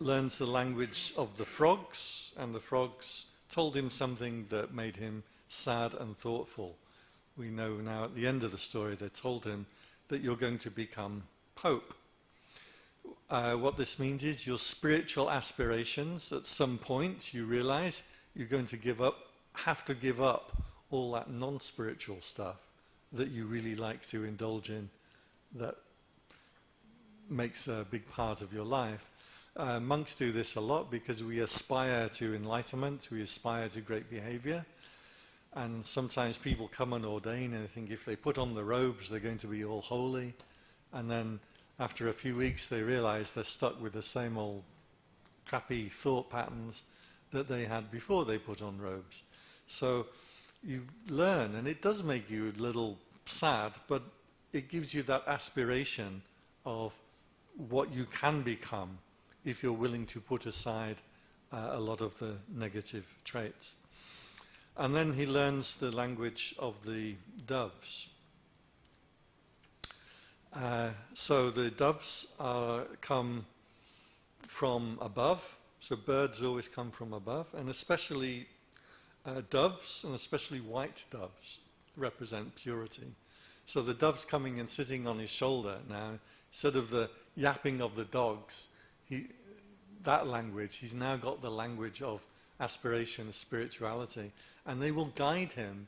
learns the language of the frogs, and the frogs told him something that made him sad and thoughtful. We know now at the end of the story they told him that you're going to become Pope. What this means is your spiritual aspirations, at some point you realize you're going to have to give up all that non-spiritual stuff that you really like to indulge in, that makes a big part of your life. Monks do this a lot because we aspire to enlightenment, we aspire to great behavior, and sometimes people come and ordain and they think if they put on the robes they're going to be all holy, and then after a few weeks they realize they're stuck with the same old crappy thought patterns that they had before they put on robes. So you learn, and it does make you a little sad, but it gives you that aspiration of what you can become if you're willing to put aside a lot of the negative traits. And then he learns the language of the doves. So the doves come from above, so birds always come from above, and especially doves, and especially white doves, represent purity. So the dove's coming and sitting on his shoulder now, instead of the yapping of the dogs, that language, he's now got the language of aspiration, spirituality, and they will guide him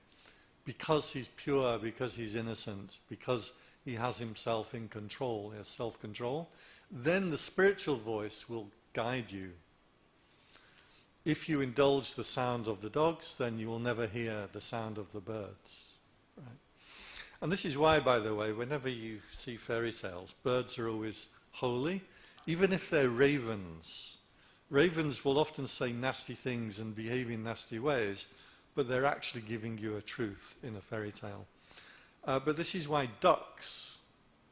because he's pure, because he's innocent, because he has himself in control, he has self-control. Then the spiritual voice will guide you. If you indulge the sound of the dogs, then you will never hear the sound of the birds. Right? And this is why, by the way, whenever you see fairy tales, birds are always holy, even if they're ravens. Ravens will often say nasty things and behave in nasty ways, but they're actually giving you a truth in a fairy tale. But this is why ducks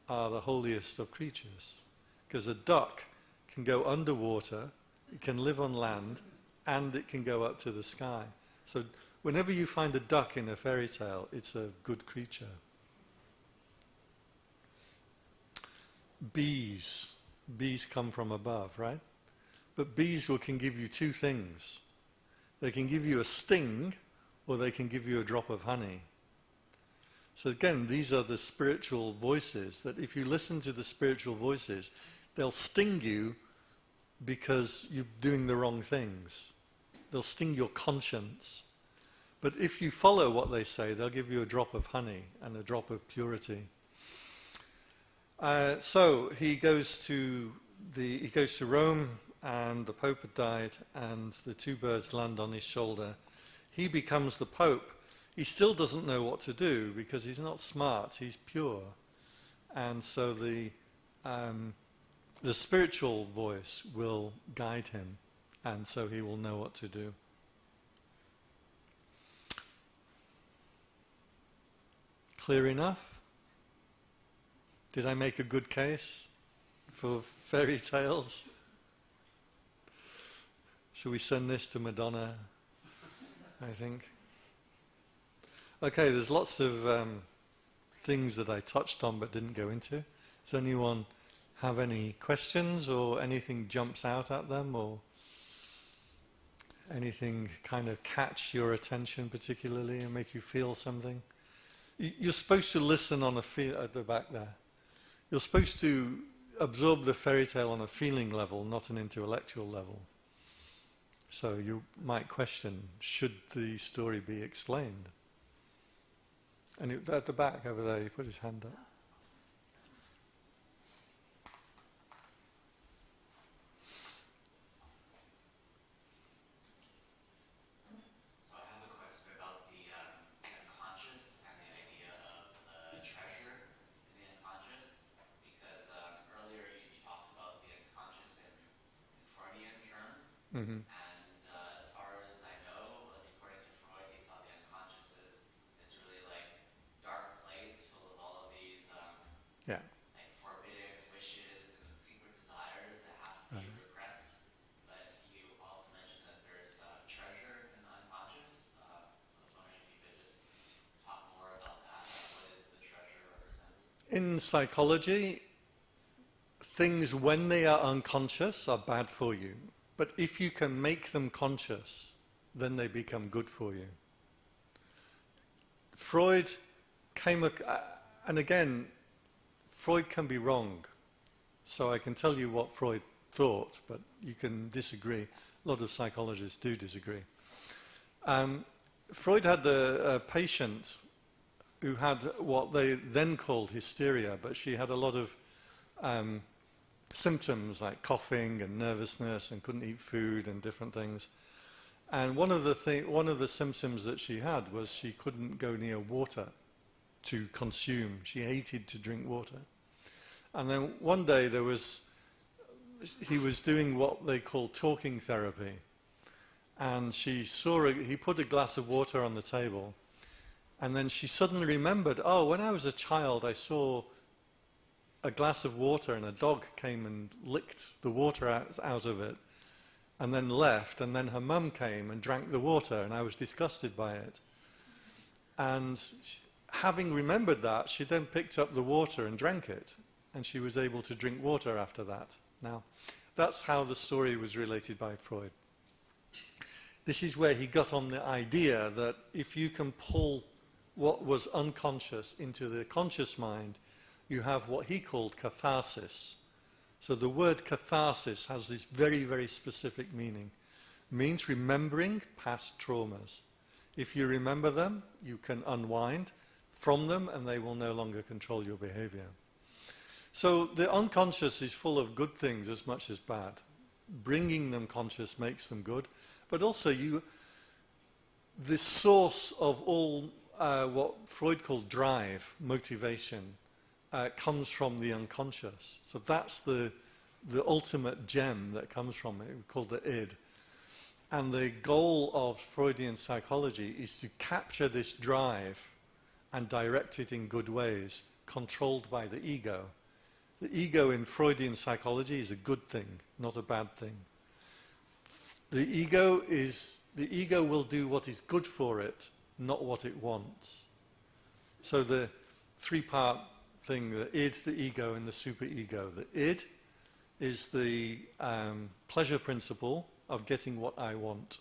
are the holiest of creatures, because a duck can go underwater, it can live on land, and it can go up to the sky. So whenever you find a duck in a fairy tale, it's a good creature. Bees. Bees come from above, right? But bees can give you two things. They can give you a sting, or they can give you a drop of honey. So again, these are the spiritual voices, that if you listen to the spiritual voices, they'll sting you because you're doing the wrong things. They'll sting your conscience. But if you follow what they say, they'll give you a drop of honey and a drop of purity. So he goes to Rome, and the Pope had died, and the two birds land on his shoulder. He becomes the Pope. He still doesn't know what to do because he's not smart, he's pure. And so the spiritual voice will guide him, and so he will know what to do. Clear enough? Did I make a good case for fairy tales? Shall we send this to Madonna, I think? Okay, there's lots of things that I touched on but didn't go into. Does anyone have any questions or anything jumps out at them? Or Anything kind of catch your attention particularly and make you feel something? You're supposed to listen on a feel at the back there. You're supposed to absorb the fairy tale on a feeling level, not an intellectual level. So you might question, should the story be explained? And at the back over there, he put his hand up. So I have a question about the unconscious and the idea of the treasure in the unconscious, because earlier you talked about the unconscious in Freudian terms, Mm-hmm. and as far as I know, according to Freud, he saw the unconscious as this really like dark place full of all of these Yeah. like forbidden wishes and secret desires that have to be repressed. But you also mentioned that there's treasure in the unconscious. I was wondering if you could just talk more about that. What is the treasure represent? In psychology, things when they are unconscious are bad for you. But if you can make them conscious, then they become good for you. Freud and again, Freud can be wrong. So I can tell you what Freud thought, but you can disagree. A lot of psychologists do disagree. Freud had a patient who had what they then called hysteria, but she had a lot of symptoms like coughing and nervousness and couldn't eat food and different things. And one of the symptoms that she had was she couldn't go near water to consume. She hated to drink water. And then one day he was doing what they call talking therapy. And she saw he put a glass of water on the table. And then she suddenly remembered, oh, when I was a child, I saw a glass of water and a dog came and licked the water out of it and then left, and then her mum came and drank the water, and I was disgusted by it. And having remembered that, she then picked up the water and drank it, and she was able to drink water after that. Now, that's how the story was related by Freud. This is where he got on the idea that if you can pull what was unconscious into the conscious mind, you have what he called catharsis. So the word catharsis has this very, very specific meaning. It means remembering past traumas. If you remember them, you can unwind from them and they will no longer control your behavior. So the unconscious is full of good things as much as bad. Bringing them conscious makes them good. But also the source of all what Freud called drive, motivation, comes from the unconscious. So that's the ultimate gem that comes from it, called the id. And the goal of Freudian psychology is to capture this drive and direct it in good ways, controlled by the ego. The ego in Freudian psychology is a good thing, not a bad thing. The ego will do what is good for it, not what it wants. So the three-part thing, the id, the ego, and the superego. The id is the pleasure principle of getting what I want,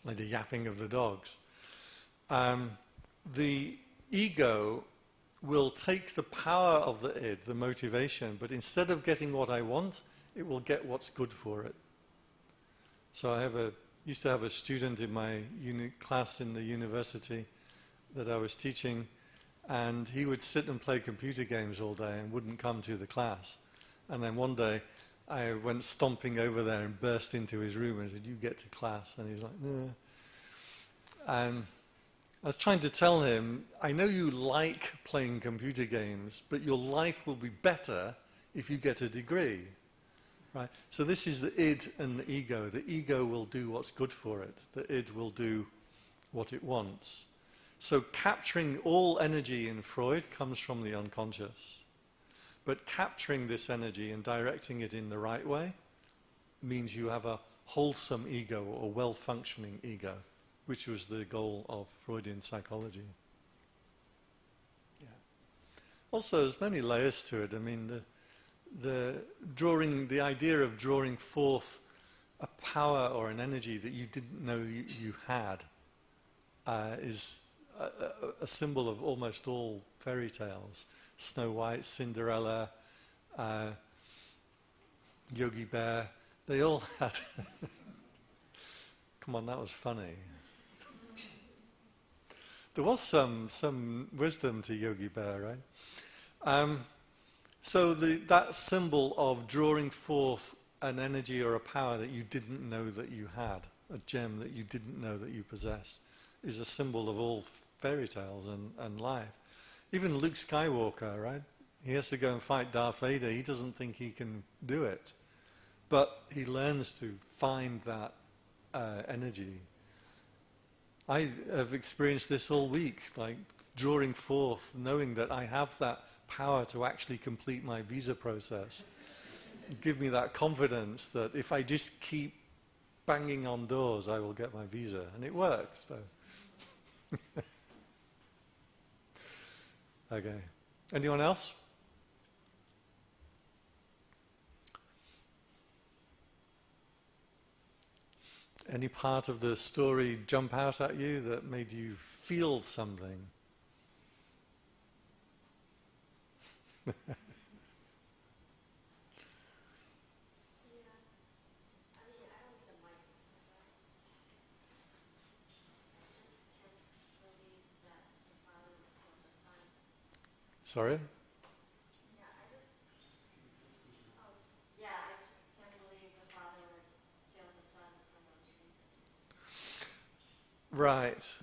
like the yapping of the dogs. The ego will take the power of the id, the motivation, but instead of getting what I want, it will get what's good for it. So I used to have a student in my class in the university that I was teaching, and he would sit and play computer games all day and wouldn't come to the class. And then one day I went stomping over there and burst into his room and said, "You get to class." And he's like, "Ugh." And I was trying to tell him, I know you like playing computer games, but your life will be better if you get a degree. Right? So this is the id and the ego. The ego will do what's good for it. The id will do what it wants. So capturing all energy in Freud comes from the unconscious. But capturing this energy and directing it in the right way means you have a wholesome ego or well-functioning ego, which was the goal of Freudian psychology. Yeah. Also, there's many layers to it. I mean, the idea of drawing forth a power or an energy that you didn't know you had is a symbol of almost all fairy tales. Snow White, Cinderella, Yogi Bear, they all had... Come on, that was funny. There was some wisdom to Yogi Bear, right? So that symbol of drawing forth an energy or a power that you didn't know that you had, a gem that you didn't know that you possessed, is a symbol of all fairy tales and life. Even Luke Skywalker, right? He has to go and fight Darth Vader. He doesn't think he can do it. But he learns to find that energy. I have experienced this all week, like drawing forth, knowing that I have that power to actually complete my visa process. Give me that confidence that if I just keep banging on doors, I will get my visa. And it worked. So. Okay. Anyone else? Any part of the story jump out at you that made you feel something? Sorry? Right.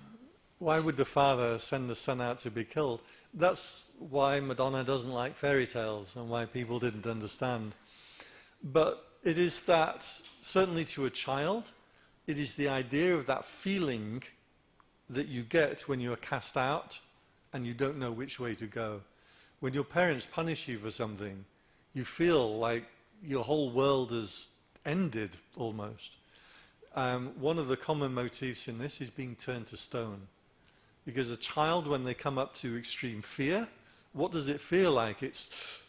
Why would the father send the son out to be killed? That's why Madonna doesn't like fairy tales and why people didn't understand. But it is that, certainly to a child, it is the idea of that feeling that you get when you are cast out and you don't know which way to go. When your parents punish you for something, you feel like your whole world has ended almost. One of the common motifs in this is being turned to stone. Because a child, when they come up to extreme fear, what does it feel like? It's,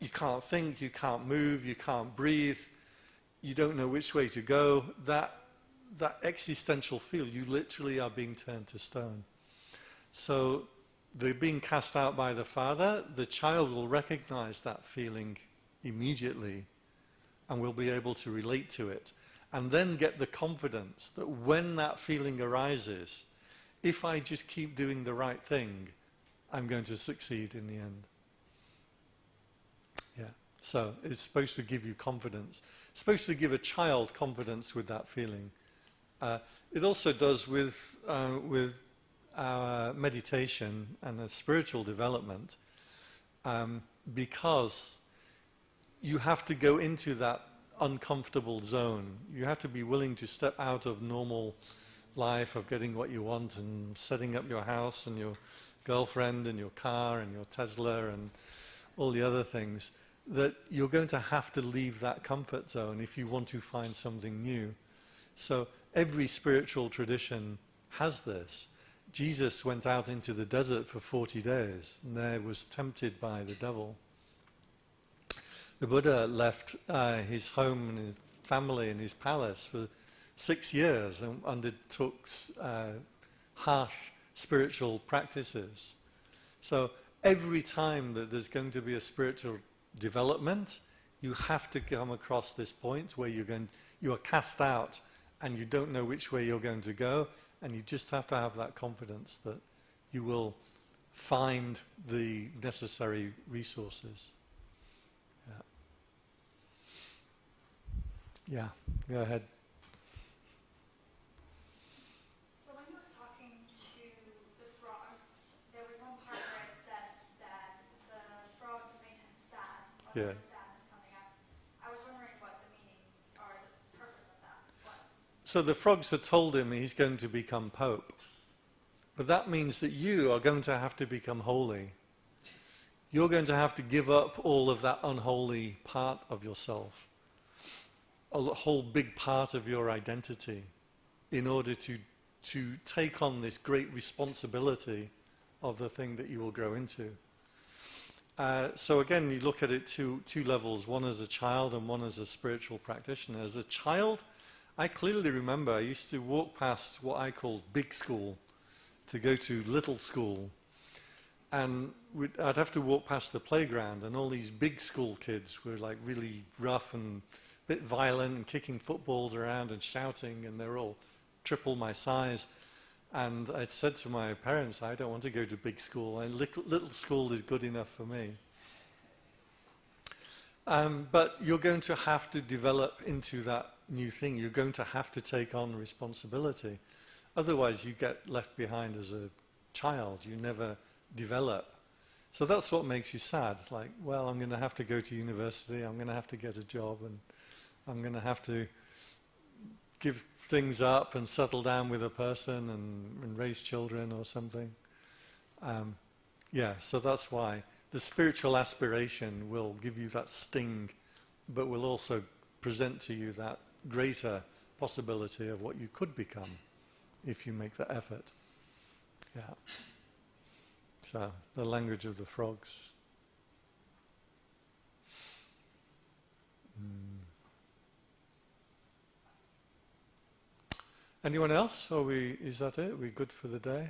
you can't think, you can't move, you can't breathe, you don't know which way to go. That existential feel, you literally are being turned to stone. So they're being cast out by the father. The child will recognize that feeling immediately and will be able to relate to it. And then get the confidence that when that feeling arises, if I just keep doing the right thing, I'm going to succeed in the end. Yeah. So it's supposed to give you confidence. It's supposed to give a child confidence with that feeling. It also does with our meditation and the spiritual development, because you have to go into that uncomfortable zone. You have to be willing to step out of normal life of getting what you want and setting up your house and your girlfriend and your car and your Tesla and all the other things, that you're going to have to leave that comfort zone if you want to find something new. So every spiritual tradition has this. Jesus went out into the desert for 40 days and there was tempted by the devil. The Buddha left his home and his family and his palace for 6 years and undertook harsh spiritual practices. So every time that there's going to be a spiritual development, you have to come across this point where you are cast out and you don't know which way you're going to go, and you just have to have that confidence that you will find the necessary resources. Yeah, go ahead. So when he was talking to the frogs, there was one part where it said that the frogs made him sad, or Yeah. his sadness coming up. I was wondering what the meaning or the purpose of that was. So the frogs had told him he's going to become Pope. But that means that you are going to have to become holy. You're going to have to give up all of that unholy part of yourself, a whole big part of your identity, in order to take on this great responsibility of the thing that you will grow into. So again, you look at it two levels, one as a child and one as a spiritual practitioner. As a child, I clearly remember I used to walk past what I called big school to go to little school. And I'd have to walk past the playground, and all these big school kids were like really rough and a bit violent and kicking footballs around and shouting, and they're all triple my size. And I said to my parents, I don't want to go to big school. Little school is good enough for me. But you're going to have to develop into that new thing. You're going to have to take on responsibility. Otherwise, you get left behind as a child. You never develop. So that's what makes you sad. Like, well, I'm going to have to go to university. I'm going to have to get a job, and I'm going to have to give things up and settle down with a person and raise children or something. Yeah, so that's why the spiritual aspiration will give you that sting, but will also present to you that greater possibility of what you could become if you make the effort. Yeah. So, the language of the frogs. Anyone else? Is that it? Are we good for the day?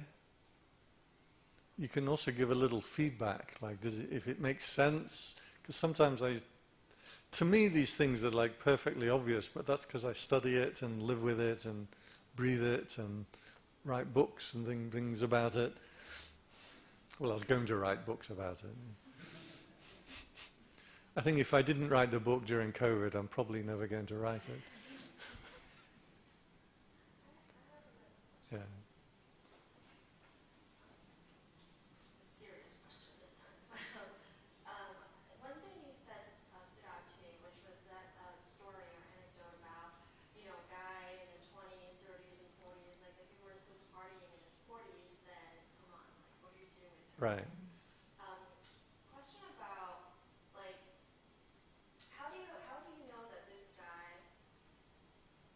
You can also give a little feedback, like if it makes sense, because sometimes to me these things are like perfectly obvious, but that's because I study it and live with it and breathe it and write books and things about it. Well, I was going to write books about it. I think if I didn't write the book during COVID, I'm probably never going to write it. Yeah. Serious question this time. One thing you said stood out to me, which was that story or anecdote about, a guy in his 20s, 30s, and 40s. Like, if he were still partying in his 40s, then come on, like, what are you doing? Right. Question about, like, how do you know that this guy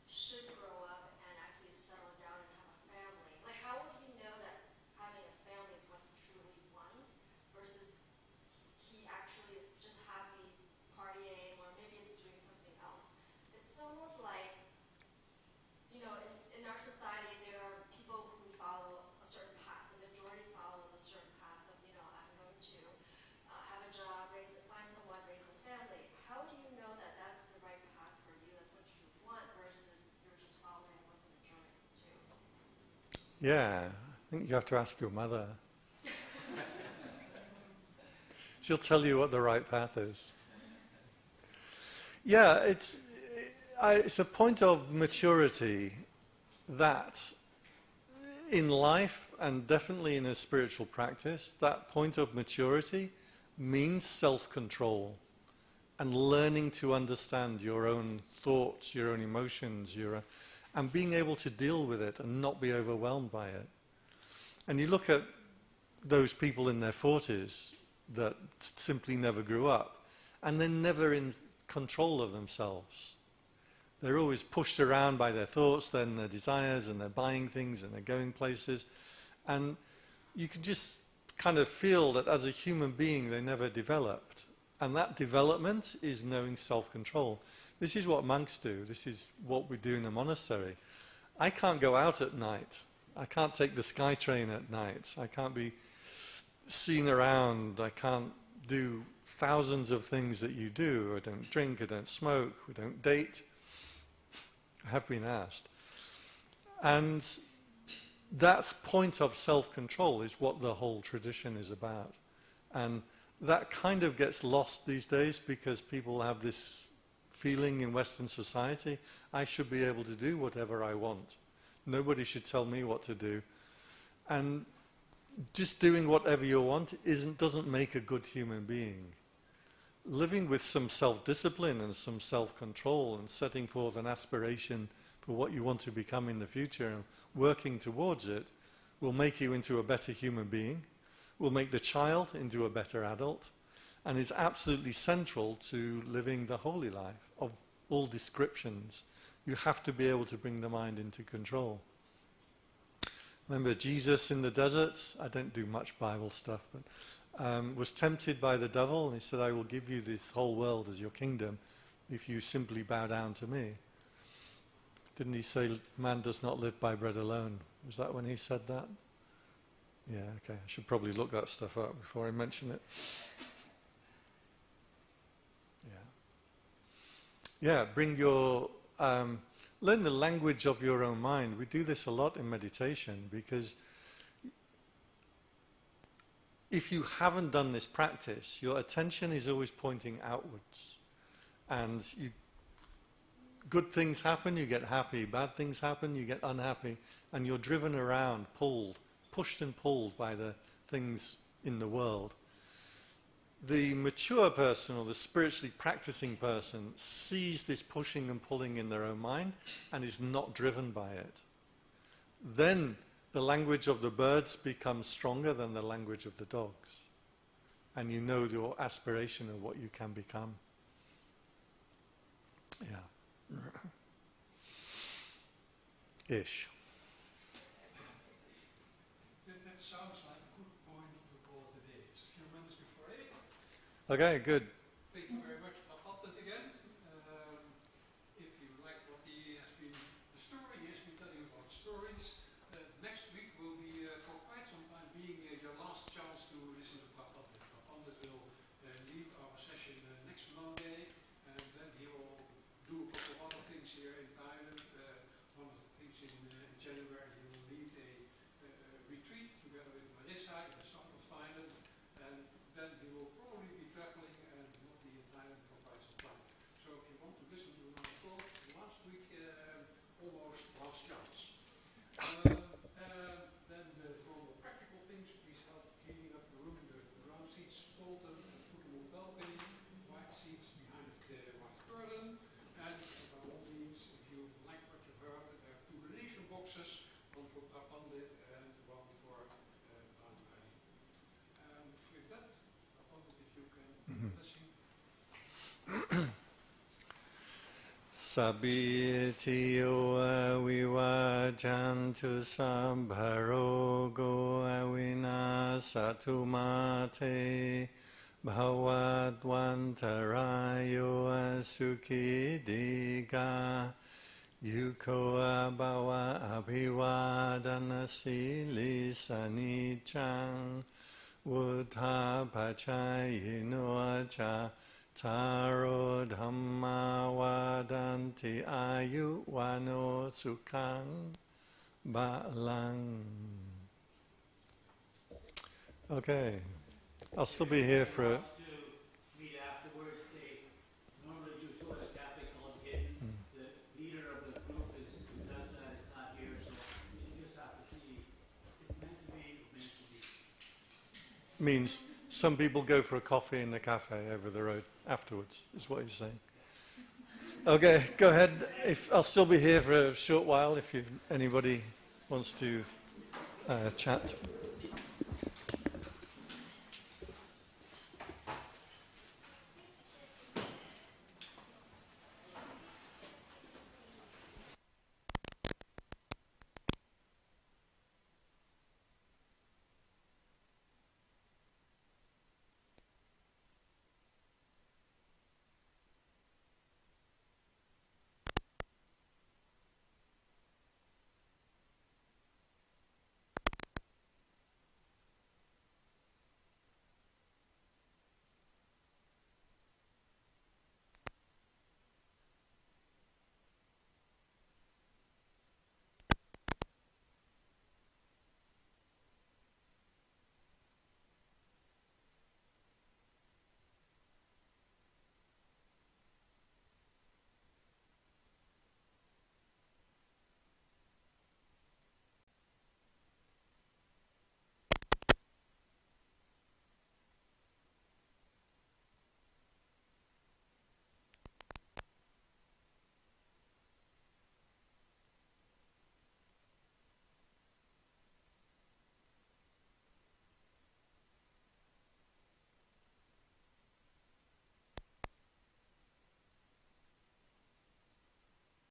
should grow up and actually settle down and have a family? Like, how would he know that having a family is what he truly wants versus he actually is just happy partying, or maybe it's doing something else? It's almost like, in our society there are people who follow a certain path. The majority follow a certain path of, I'm going to have a job, find someone, raise a family. How do you know that that's the right path for you? That's what you want versus you're just following what the majority do? Yeah, I think you have to ask your mother. She'll tell you what the right path is. Yeah, it's a point of maturity that in life, and definitely in a spiritual practice, that point of maturity means self-control and learning to understand your own thoughts, your own emotions, and being able to deal with it and not be overwhelmed by it. And you look at those people in their 40s that simply never grew up, and they're never in control of themselves. They're always pushed around by their thoughts, then their desires, and they're buying things and they're going places. And you can just kind of feel that as a human being they never developed. And that development is knowing self-control. This is what monks do. This is what we do in a monastery. I can't go out at night. I can't take the sky train at night. I can't be seen around. I can't do thousands of things that you do. I don't drink, I don't smoke, we don't date. I have been asked. And that point of self-control is what the whole tradition is about. And that kind of gets lost these days because people have this feeling in Western society, I should be able to do whatever I want. Nobody should tell me what to do. And just doing whatever you want doesn't make a good human being. Living with some self-discipline and some self-control and setting forth an aspiration for what you want to become in the future and working towards it will make you into a better human being, will make the child into a better adult, and is absolutely central to living the holy life of all descriptions. You have to be able to bring the mind into control. Remember Jesus in the desert? I don't do much Bible stuff, but was tempted by the devil, and he said, I will give you this whole world as your kingdom if you simply bow down to me. Didn't he say, man does not live by bread alone? Was that when he said that? Yeah, okay. I should probably look that stuff up before I mention it. Yeah, bring your... learn the language of your own mind. We do this a lot in meditation, because if you haven't done this practice, your attention is always pointing outwards. And good things happen, you get happy. Bad things happen, you get unhappy. And you're driven around, pushed and pulled by the things in the world. The mature person, or the spiritually practicing person, sees this pushing and pulling in their own mind and is not driven by it. Then the language of the birds becomes stronger than the language of the dogs. And you know your aspiration of what you can become. Yeah. Ish. That sounds like a good point to call it a day. It's a few minutes before 8. Okay, good. Thank you very much, Pandit again. If you like what he has been, the story he has been telling about stories, next week will be for quite some time being your last chance to listen to Pandit. Pandit will lead our session next Monday, and then he will do a couple of other things here in Thailand. One of the things in January, he will lead a retreat together with Marissa in the south of Thailand, and then he will probably be traveling and not be in Thailand for quite some time. So if you want to listen to my talk last week, almost last chance. Then the normal practical things, please help cleaning up the room. The round seats, fold them and put them on the balcony. White seats behind the white curtain. And by all means, if you like what you heard, there are 2 donation boxes, one for Pandit and one for Anne-Marie. And with that, Pandit, if you can listen. Sabitiyo vivajantu sambharogo avinasatu mate bhavatwantarayo asukhidiga yuko abhava abhivadana sili sanichang uthapachayino acha Taro dhamma vadanti ayu vano sukhang balang. Okay, I'll still be here for... To meet afterwards, they normally do sort of Catholic called hidden. The leader of the group who does that is not here, so you just have to see. It's meant to be, it's meant to be. Means some people go for a coffee in the cafe over the road afterwards, is what he's saying. Okay, go ahead. I'll still be here for a short while if anybody wants to chat.